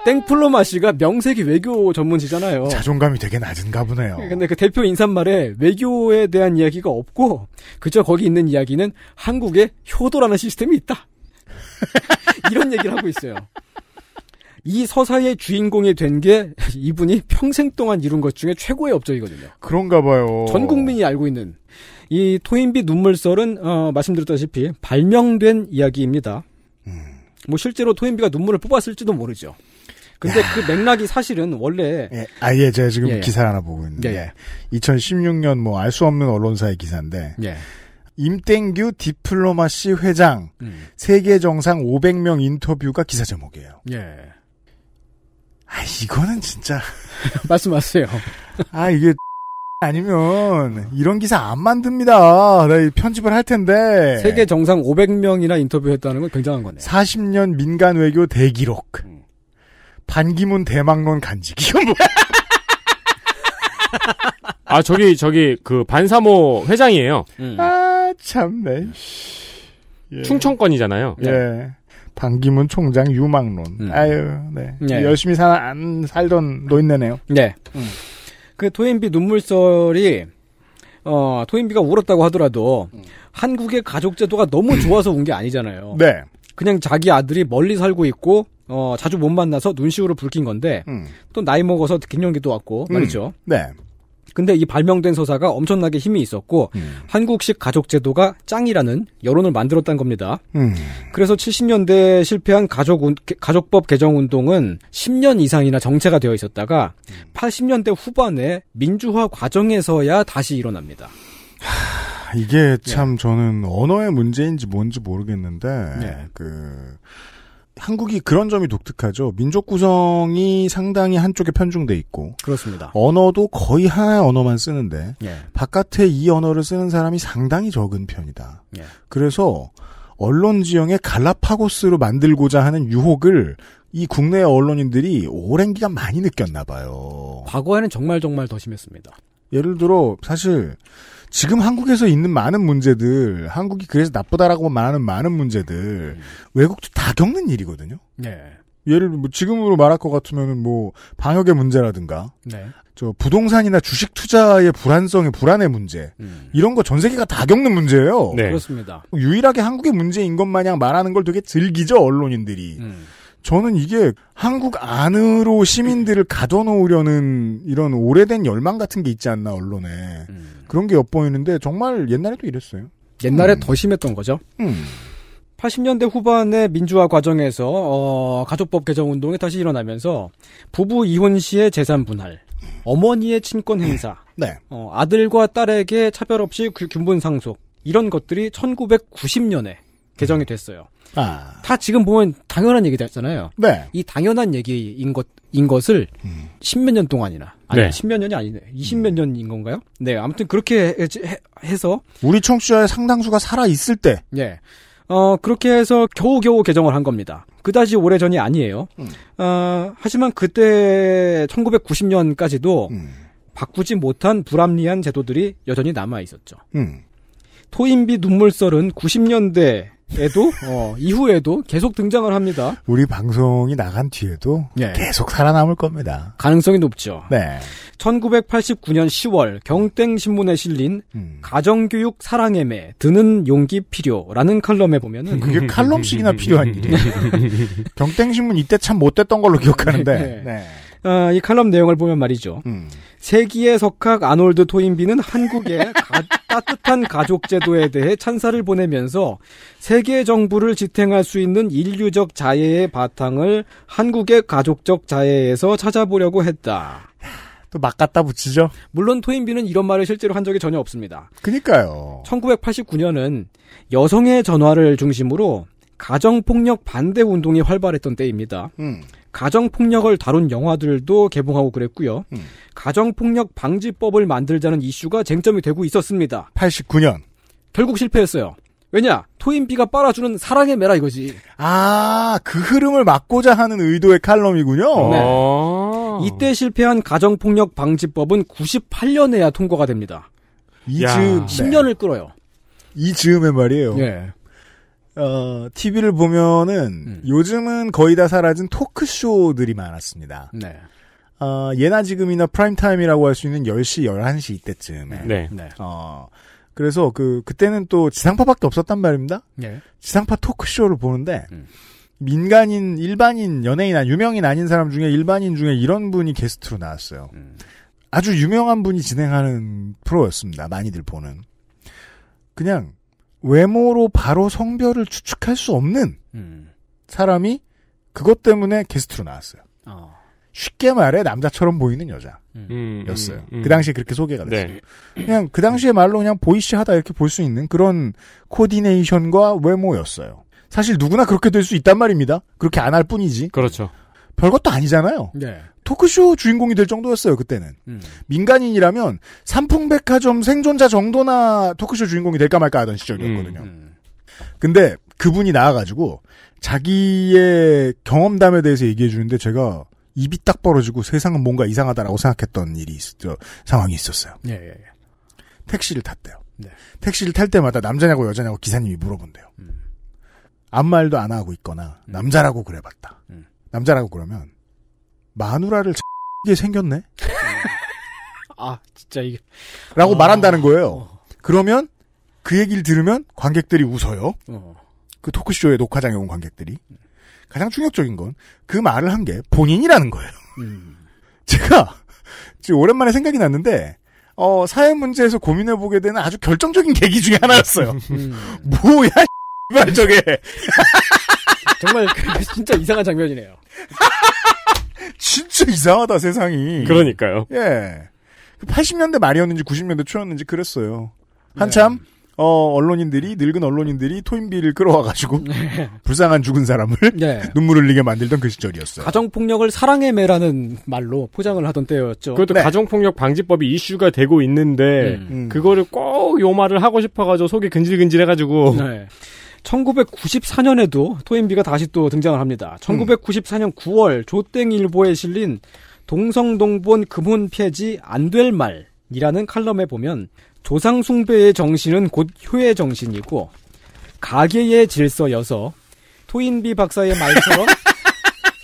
땡플로마 씨가 명색이 외교 전문지잖아요. 자존감이 되게 낮은가 보네요. 근데 그 대표 인사말에 외교에 대한 이야기가 없고 그저 거기 있는 이야기는 한국에 효도라는 시스템이 있다. 이런 얘기를 하고 있어요. 이 서사의 주인공이 된 게 이분이 평생 동안 이룬 것 중에 최고의 업적이거든요. 그런가 봐요. 전 국민이 알고 있는 이 토인비 눈물썰은 말씀드렸다시피 발명된 이야기입니다. 뭐 실제로 토인비가 눈물을 뽑았을지도 모르죠. 근데 그 맥락이 사실은 원래 예, 제가 지금 기사를 하나 보고 있는데 2016년 뭐 알 수 없는 언론사의 기사인데 임땡규 디플로마시 회장 세계 정상 500명 인터뷰가 기사 제목이에요. 아, 이거는 진짜. 말씀하세요. 아, 이게, 아니면, 이런 기사 안 만듭니다. 나 편집을 할 텐데. 세계 정상 500명이나 인터뷰했다는 건 굉장한 거네요. 40년 민간 외교 대기록. 반기문 대망론 간직. 이건 뭐야? 아, 저기, 그, 반사모 회장이에요. 아, 참네. 예. 충청권이잖아요. 예. 반기문 총장 유망론. 아유, 네. 열심히 안 살던 노인네네요. 네. 그 토인비 눈물썰이, 토인비가 울었다고 하더라도, 한국의 가족제도가 너무 좋아서 운 게 아니잖아요. 네. 그냥 자기 아들이 멀리 살고 있고, 자주 못 만나서 눈시울을 붉힌 건데, 또 나이 먹어서 갱년기도 왔고, 말이죠. 네. 근데 이 발명된 서사가 엄청나게 힘이 있었고 한국식 가족제도가 짱이라는 여론을 만들었다는 겁니다. 그래서 70년대에 실패한 가족법 개정운동은 10년 이상이나 정체가 되어 있었다가 80년대 후반에 민주화 과정에서야 다시 일어납니다. 이게 참 저는 언어의 문제인지 뭔지 모르겠는데 한국이 그런 점이 독특하죠. 민족 구성이 상당히 한쪽에 편중돼 있고 그렇습니다. 언어도 거의 하나의 언어만 쓰는데 바깥에 이 언어를 쓰는 사람이 상당히 적은 편이다. 그래서 언론 지형에 갈라파고스로 만들고자 하는 유혹을 이 국내 언론인들이 오랜 기간 많이 느꼈나 봐요. 과거에는 정말 더 심했습니다. 예를 들어 사실 지금 한국에서 있는 많은 문제들, 한국이 그래서 나쁘다라고 말하는 많은 문제들, 외국도 다 겪는 일이거든요. 예를 뭐 지금으로 말할 것 같으면은 뭐 방역의 문제라든가, 저 부동산이나 주식 투자의 불안의 문제, 이런 거 전 세계가 다 겪는 문제예요. 그렇습니다. 유일하게 한국의 문제인 것 마냥 말하는 걸 되게 즐기죠 언론인들이. 저는 이게 한국 안으로 시민들을 가둬놓으려는 이런 오래된 열망 같은 게 있지 않나 언론에. 그런 게 엿보이는데 정말 옛날에도 이랬어요. 옛날에 더 심했던 거죠. 80년대 후반의 민주화 과정에서 가족법 개정 운동이 다시 일어나면서 부부 이혼 시의 재산 분할, 어머니의 친권 행사, 아들과 딸에게 차별 없이 균분 상속 이런 것들이 1990년에 개정이 됐어요. 다 지금 보면 당연한 얘기잖아요. 이 당연한 얘기인 것을 10몇 년 동안이나 아니 10몇 년이 아니네. 20몇 년인 건가요? 아무튼 그렇게 해서 우리 청취자의 상당수가 살아 있을 때 그렇게 해서 겨우겨우 개정을 한 겁니다. 그다지 오래전이 아니에요. 하지만 그때 1990년까지도 바꾸지 못한 불합리한 제도들이 여전히 남아 있었죠. 토인비 눈물썰은 90년대 에도 이후에도 계속 등장을 합니다. 우리 방송이 나간 뒤에도 계속 살아남을 겁니다. 가능성이 높죠. 1989년 10월 경땡신문에 실린 가정교육 사랑의 매 드는 용기 필요라는 칼럼에 보면은 그게 칼럼씩이나 필요한 일이에요. 경땡신문 이때 참 못됐던 걸로 기억하는데 이 칼럼 내용을 보면 말이죠. 세기의 석학 아놀드 토인비는 한국의 따뜻한 가족제도에 대해 찬사를 보내면서 세계 정부를 지탱할 수 있는 인류적 자예의 바탕을 한국의 가족적 자예에서 찾아보려고 했다. 또 막 갖다 붙이죠? 물론 토인비는 이런 말을 실제로 한 적이 전혀 없습니다. 그니까요. 1989년은 여성의 전화를 중심으로 가정폭력 반대 운동이 활발했던 때입니다. 가정폭력을 다룬 영화들도 개봉하고 그랬고요. 가정폭력 방지법을 만들자는 이슈가 쟁점이 되고 있었습니다. 89년. 결국 실패했어요. 왜냐? 토인비가 빨아주는 사랑의 매라 이거지. 그 흐름을 막고자 하는 의도의 칼럼이군요. 이때 실패한 가정폭력 방지법은 98년에야 통과가 됩니다. 이 즈음 10년을 끌어요. 이 즈음에 말이에요. TV를 보면은 요즘은 거의 다 사라진 토크쇼들이 많았습니다. 예나 지금이나 프라임타임이라고 할 수 있는 10시, 11시 이때쯤에. 그래서 그때는 또 지상파밖에 없었단 말입니다. 지상파 토크쇼를 보는데 민간인, 일반인, 연예인, 유명인 아닌 사람 중에 일반인 중에 이런 분이 게스트로 나왔어요. 아주 유명한 분이 진행하는 프로였습니다. 많이들 보는. 그냥 외모로 바로 성별을 추측할 수 없는 사람이 그것 때문에 게스트로 나왔어요. 쉽게 말해 남자처럼 보이는 여자였어요. 그 당시에 그렇게 소개가 됐어요. 그냥 그 당시에 말로 그냥 보이시하다 이렇게 볼 수 있는 그런 코디네이션과 외모였어요. 사실 누구나 그렇게 될 수 있단 말입니다. 그렇게 안 할 뿐이지. 그렇죠. 별것도 아니잖아요. 토크쇼 주인공이 될 정도였어요, 그때는. 민간인이라면 삼풍백화점 생존자 정도나 토크쇼 주인공이 될까 말까 하던 시절이었거든요. 근데 그분이 나와가지고 자기의 경험담에 대해서 얘기해 주는데 제가 입이 딱 벌어지고 세상은 뭔가 이상하다라고 생각했던 상황이 있었어요. 택시를 탔대요. 택시를 탈 때마다 남자냐고 여자냐고 기사님이 물어본대요. 아무 말도 안 하고 있거나 남자라고 그래봤다. 남자라고 그러면 마누라를 X게 생겼네? 진짜 이게. 라고 말한다는 거예요. 그러면 그 얘기를 들으면 관객들이 웃어요. 그 토크쇼의 녹화장에 온 관객들이. 가장 충격적인 건 그 말을 한 게 본인이라는 거예요. 제가 지금 오랜만에 생각이 났는데 사회 문제에서 고민해보게 되는 아주 결정적인 계기 중에 하나였어요. 뭐야, 말 저게. 정말 진짜 이상한 장면이네요. 진짜 이상하다, 세상이. 그러니까요. 예. 80년대 말이었는지 90년대 초였는지 그랬어요. 한참, 늙은 언론인들이 토인비를 끌어와가지고, 불쌍한 죽은 사람을 눈물 흘리게 만들던 그 시절이었어요. 가정폭력을 사랑의 매라는 말로 포장을 하던 때였죠. 그것도 가정폭력 방지법이 이슈가 되고 있는데, 그거를 꼭 요 말을 하고 싶어가지고 속이 근질근질해가지고. 네. 1994년에도 토인비가 다시 또 등장을 합니다. 1994년 9월 조땡일보에 실린 동성동본 금혼폐지 안 될 말이라는 칼럼에 보면 조상숭배의 정신은 곧 효의 정신이고 가계의 질서여서 토인비 박사의 말처럼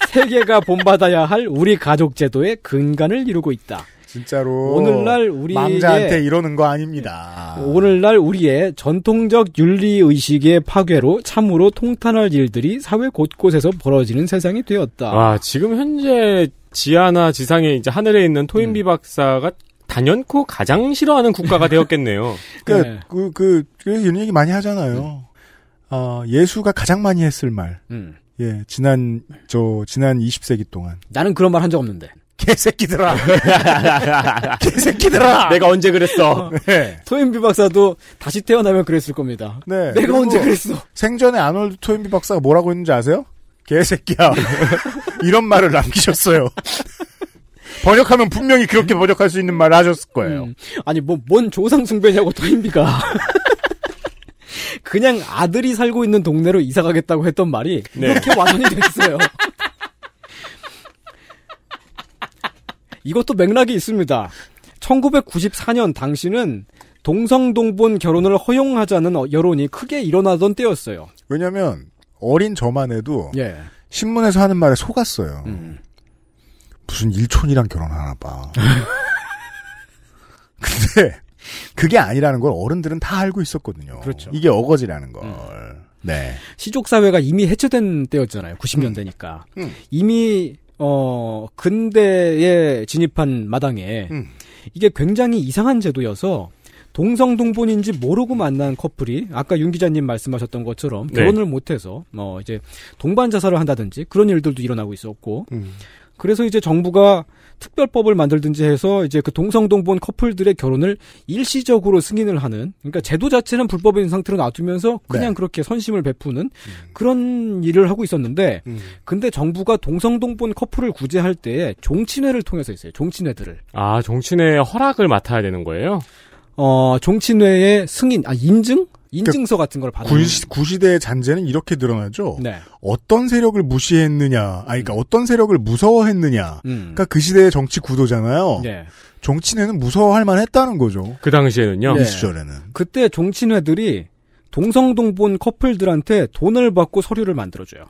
세계가 본받아야 할 우리 가족 제도의 근간을 이루고 있다. 진짜로 오늘날 우리의 망자한테 이러는 거 아닙니다. 오늘날 우리의 전통적 윤리의식의 파괴로 참으로 통탄할 일들이 사회 곳곳에서 벌어지는 세상이 되었다. 와, 지금 현재 지하나 지상에 이제 하늘에 있는 토인비 박사가 단연코 가장 싫어하는 국가가 되었겠네요. 이런 얘기 많이 하잖아요. 예수가 가장 많이 했을 말. 예, 지난 20세기 동안. 나는 그런 말 한 적 없는데. 개새끼들아. 개새끼들아. 내가 언제 그랬어. 네. 토인비 박사도 다시 태어나면 그랬을 겁니다. 네. 내가 언제 그랬어. 생전에 아놀드 토인비 박사가 뭐라고 했는지 아세요? 개새끼야. 이런 말을 남기셨어요. 번역하면 분명히 그렇게 번역할 수 있는 말을 하셨을 거예요. 아니 뭔 조상숭배냐고 토인비가. 그냥 아들이 살고 있는 동네로 이사 가겠다고 했던 말이 이렇게 완전히 됐어요. 이것도 맥락이 있습니다. 1994년 당시는 동성동본 결혼을 허용하자는 여론이 크게 일어나던 때였어요. 왜냐면 어린 저만 해도 신문에서 하는 말에 속았어요. 무슨 일촌이랑 결혼하나 봐. 근데 그게 아니라는 걸 어른들은 다 알고 있었거든요. 그렇죠. 이게 어거지라는 걸. 네. 시족사회가 이미 해체된 때였잖아요. 90년대니까. 이미 근대에 진입한 마당에 이게 굉장히 이상한 제도여서 동성동본인지 모르고 만난 커플이 아까 윤 기자님 말씀하셨던 것처럼 결혼을 못해서 이제 동반 자살을 한다든지 그런 일들도 일어나고 있었고 그래서 이제 정부가 특별법을 만들든지 해서 이제 그 동성동본 커플들의 결혼을 일시적으로 승인을 하는, 그러니까 제도 자체는 불법인 상태로 놔두면서 그냥 그렇게 선심을 베푸는 그런 일을 하고 있었는데, 근데 정부가 동성동본 커플을 구제할 때 종친회를 통해서 했어요. 종친회들을. 아, 종친회 허락을 맡아야 되는 거예요? 종친회의 승인, 인증? 인증서 같은 걸 받는. 구시대의 잔재는 이렇게 드러나죠. 네. 어떤 세력을 무시했느냐, 그러니까 어떤 세력을 무서워했느냐. 그러니까 그 시대의 정치 구도잖아요. 네. 종친회는 무서워할 만했다는 거죠. 그 당시에는요. 이 시절에는. 그때 종친회들이 동성동본 커플들한테 돈을 받고 서류를 만들어줘요.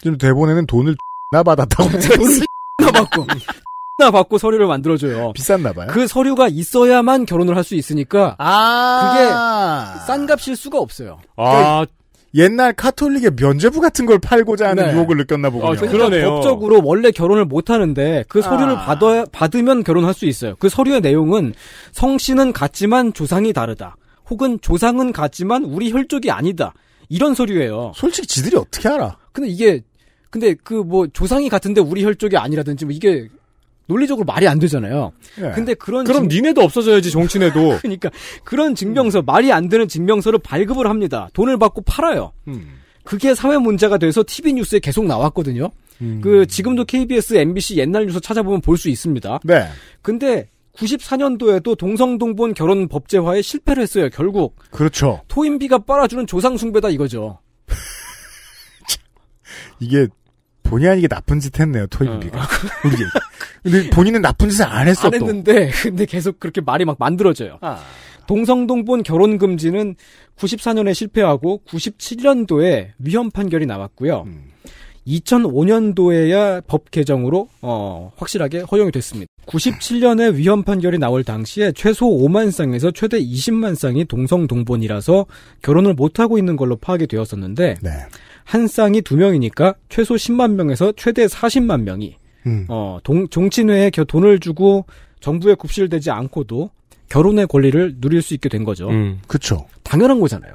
지금 대본에는 돈을 나 받았다고. 돈을 나 받고. 나 받고 서류를 만들어줘요. 비쌌나 봐요. 그 서류가 있어야만 결혼을 할 수 있으니까 그게 싼 값일 수가 없어요. 그러니까 옛날 카톨릭의 면죄부 같은 걸 팔고자 하는 유혹을 느꼈나 보군요. 그러니까 그러네요. 법적으로 원래 결혼을 못 하는데 그 서류를 받으면 결혼할 수 있어요. 그 서류의 내용은 성씨는 같지만 조상이 다르다. 혹은 조상은 같지만 우리 혈족이 아니다. 이런 서류예요. 솔직히 지들이 어떻게 알아? 근데 그 조상이 같은데 우리 혈족이 아니라든지 이게 논리적으로 말이 안 되잖아요. 근데 그럼 니네도 없어져야지, 종친회도. 그러니까 그런 증명서, 말이 안 되는 증명서를 발급을 합니다. 돈을 받고 팔아요. 그게 사회 문제가 돼서 TV 뉴스에 계속 나왔거든요. 지금도 KBS, MBC 옛날 뉴스 찾아보면 볼 수 있습니다. 네. 근데 94년도에도 동성동본 결혼 법제화에 실패를 했어요, 결국. 그렇죠. 토인비가 빨아주는 조상숭배다 이거죠. 이게 본의 아니게 나쁜 짓 했네요, 토인비가. 근데 본인은 나쁜 짓을 안 했어. 안 했는데, 근데 계속 그렇게 말이 막 만들어져요. 동성동본 결혼 금지는 94년에 실패하고 97년도에 위헌 판결이 나왔고요. 2005년도에야 법 개정으로 확실하게 허용이 됐습니다. 97년에 위헌 판결이 나올 당시에 최소 5만 쌍에서 최대 20만 쌍이 동성동본이라서 결혼을 못하고 있는 걸로 파악이 되었었는데 한 쌍이 2명이니까 최소 10만 명에서 최대 40만 명이 종친회에 돈을 주고 정부에 굽실대지 않고도 결혼의 권리를 누릴 수 있게 된 거죠. 그렇죠. 당연한 거잖아요.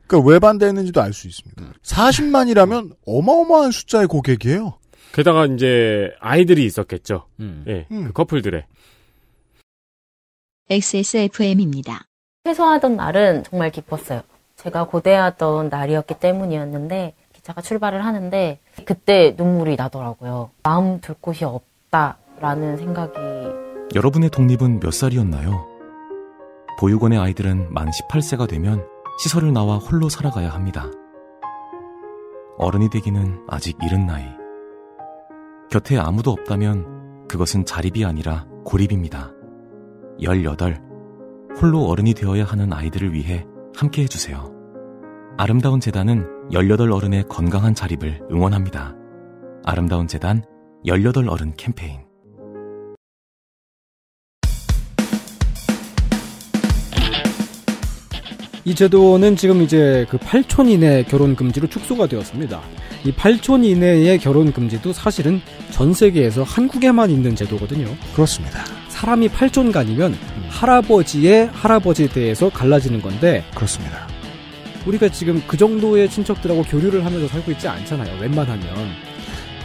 그러니까 왜 반대했는지도 알 수 있습니다. 40만이라면 어마어마한 숫자의 고객이에요. 게다가 이제 아이들이 있었겠죠. 예, 그 커플들의. XSFM입니다. 퇴소하던 날은 정말 기뻤어요. 제가 고대하던 날이었기 때문이었는데 기차가 출발을 하는데 그때 눈물이 나더라고요. 마음 둘 곳이 없다라는 생각이. 여러분의 독립은 몇 살이었나요? 보육원의 아이들은 만 18세가 되면 시설을 나와 홀로 살아가야 합니다. 어른이 되기는 아직 이른 나이. 곁에 아무도 없다면 그것은 자립이 아니라 고립입니다. 18. 홀로 어른이 되어야 하는 아이들을 위해 함께 해주세요. 아름다운 재단은 18 어른의 건강한 자립을 응원합니다. 아름다운 재단 18 어른 캠페인. 이 제도는 지금 이제 그 8촌 이내 결혼 금지로 축소가 되었습니다. 이 8촌 이내의 결혼 금지도 사실은 전 세계에서 한국에만 있는 제도거든요. 그렇습니다. 사람이 8촌간이면 할아버지의 할아버지에 대해서 갈라지는 건데. 그렇습니다. 우리가 지금 그 정도의 친척들하고 교류를 하면서 살고 있지 않잖아요. 웬만하면.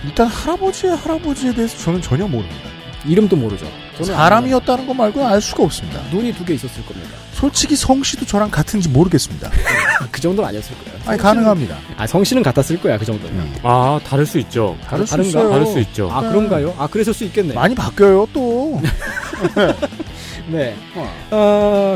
일단 할아버지의 할아버지에 대해서 저는 전혀 모릅니다. 이름도 모르죠. 저는 사람이었다는 거 말고는 알 수가 없습니다. 눈이 2개 있었을 겁니다. 솔직히 성씨도 저랑 같은지 모르겠습니다. 그 정도는 아니었을 거예요. 아니, 가능합니다. 성씨는 같았을 거야, 그 정도는. 다를 수 있죠. 다를 수 있어요. 다를 수 있죠. 그런가요? 그랬을 수 있겠네. 많이 바뀌어요, 또. 네.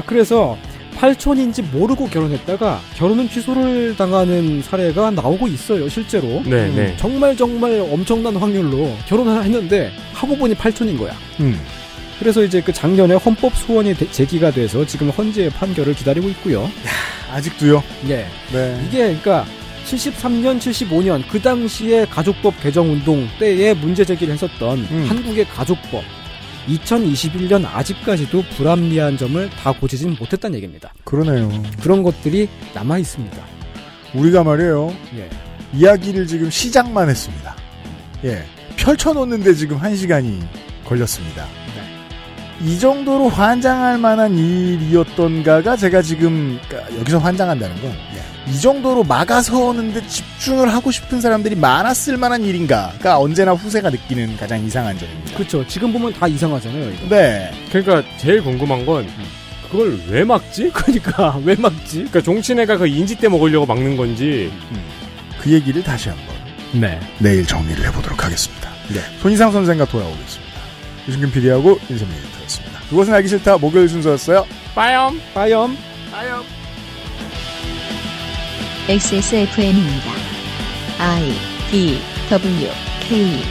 그래서 8촌인지 모르고 결혼했다가 결혼은 취소를 당하는 사례가 나오고 있어요, 실제로. 네. 정말 엄청난 확률로 결혼을 했는데 하고 보니 8촌인 거야. 그래서 이제 그 작년에 헌법 소원이 제기가 돼서 지금 헌재의 판결을 기다리고 있고요. 야, 아직도요? 네. 네. 이게 그러니까 73년, 75년 그 당시에 가족법 개정 운동 때에 문제 제기를 했었던 한국의 가족법 2021년 아직까지도 불합리한 점을 다 고치진 못했다는 얘기입니다. 그러네요. 그런 것들이 남아 있습니다. 우리가 말이에요. 예. 이야기를 지금 시작만 했습니다. 예. 펼쳐놓는데 지금 1시간이 걸렸습니다. 이 정도로 환장할 만한 일이었던가가 제가 지금 여기서 환장한다는 건 이 정도로 막아서는데 집중을 하고 싶은 사람들이 많았을 만한 일인가가 언제나 후세가 느끼는 가장 이상한 점입니다. 그렇죠. 지금 보면 다 이상하잖아요. 이거. 네. 그러니까 제일 궁금한 건 그걸 왜 막지? 그러니까 왜 막지? 그러니까 종친회가 그 인지 때 먹으려고 막는 건지. 그 얘기를 다시 한번 내일 정리를 해보도록 하겠습니다. 네. 손희상 선생과 돌아오겠습니다. 유승균 PD하고 윤세민 에디터였습니다. 그것은 알기 싫다 목요일 순서였어요. 빠염. XSFM입니다. I, D, W, K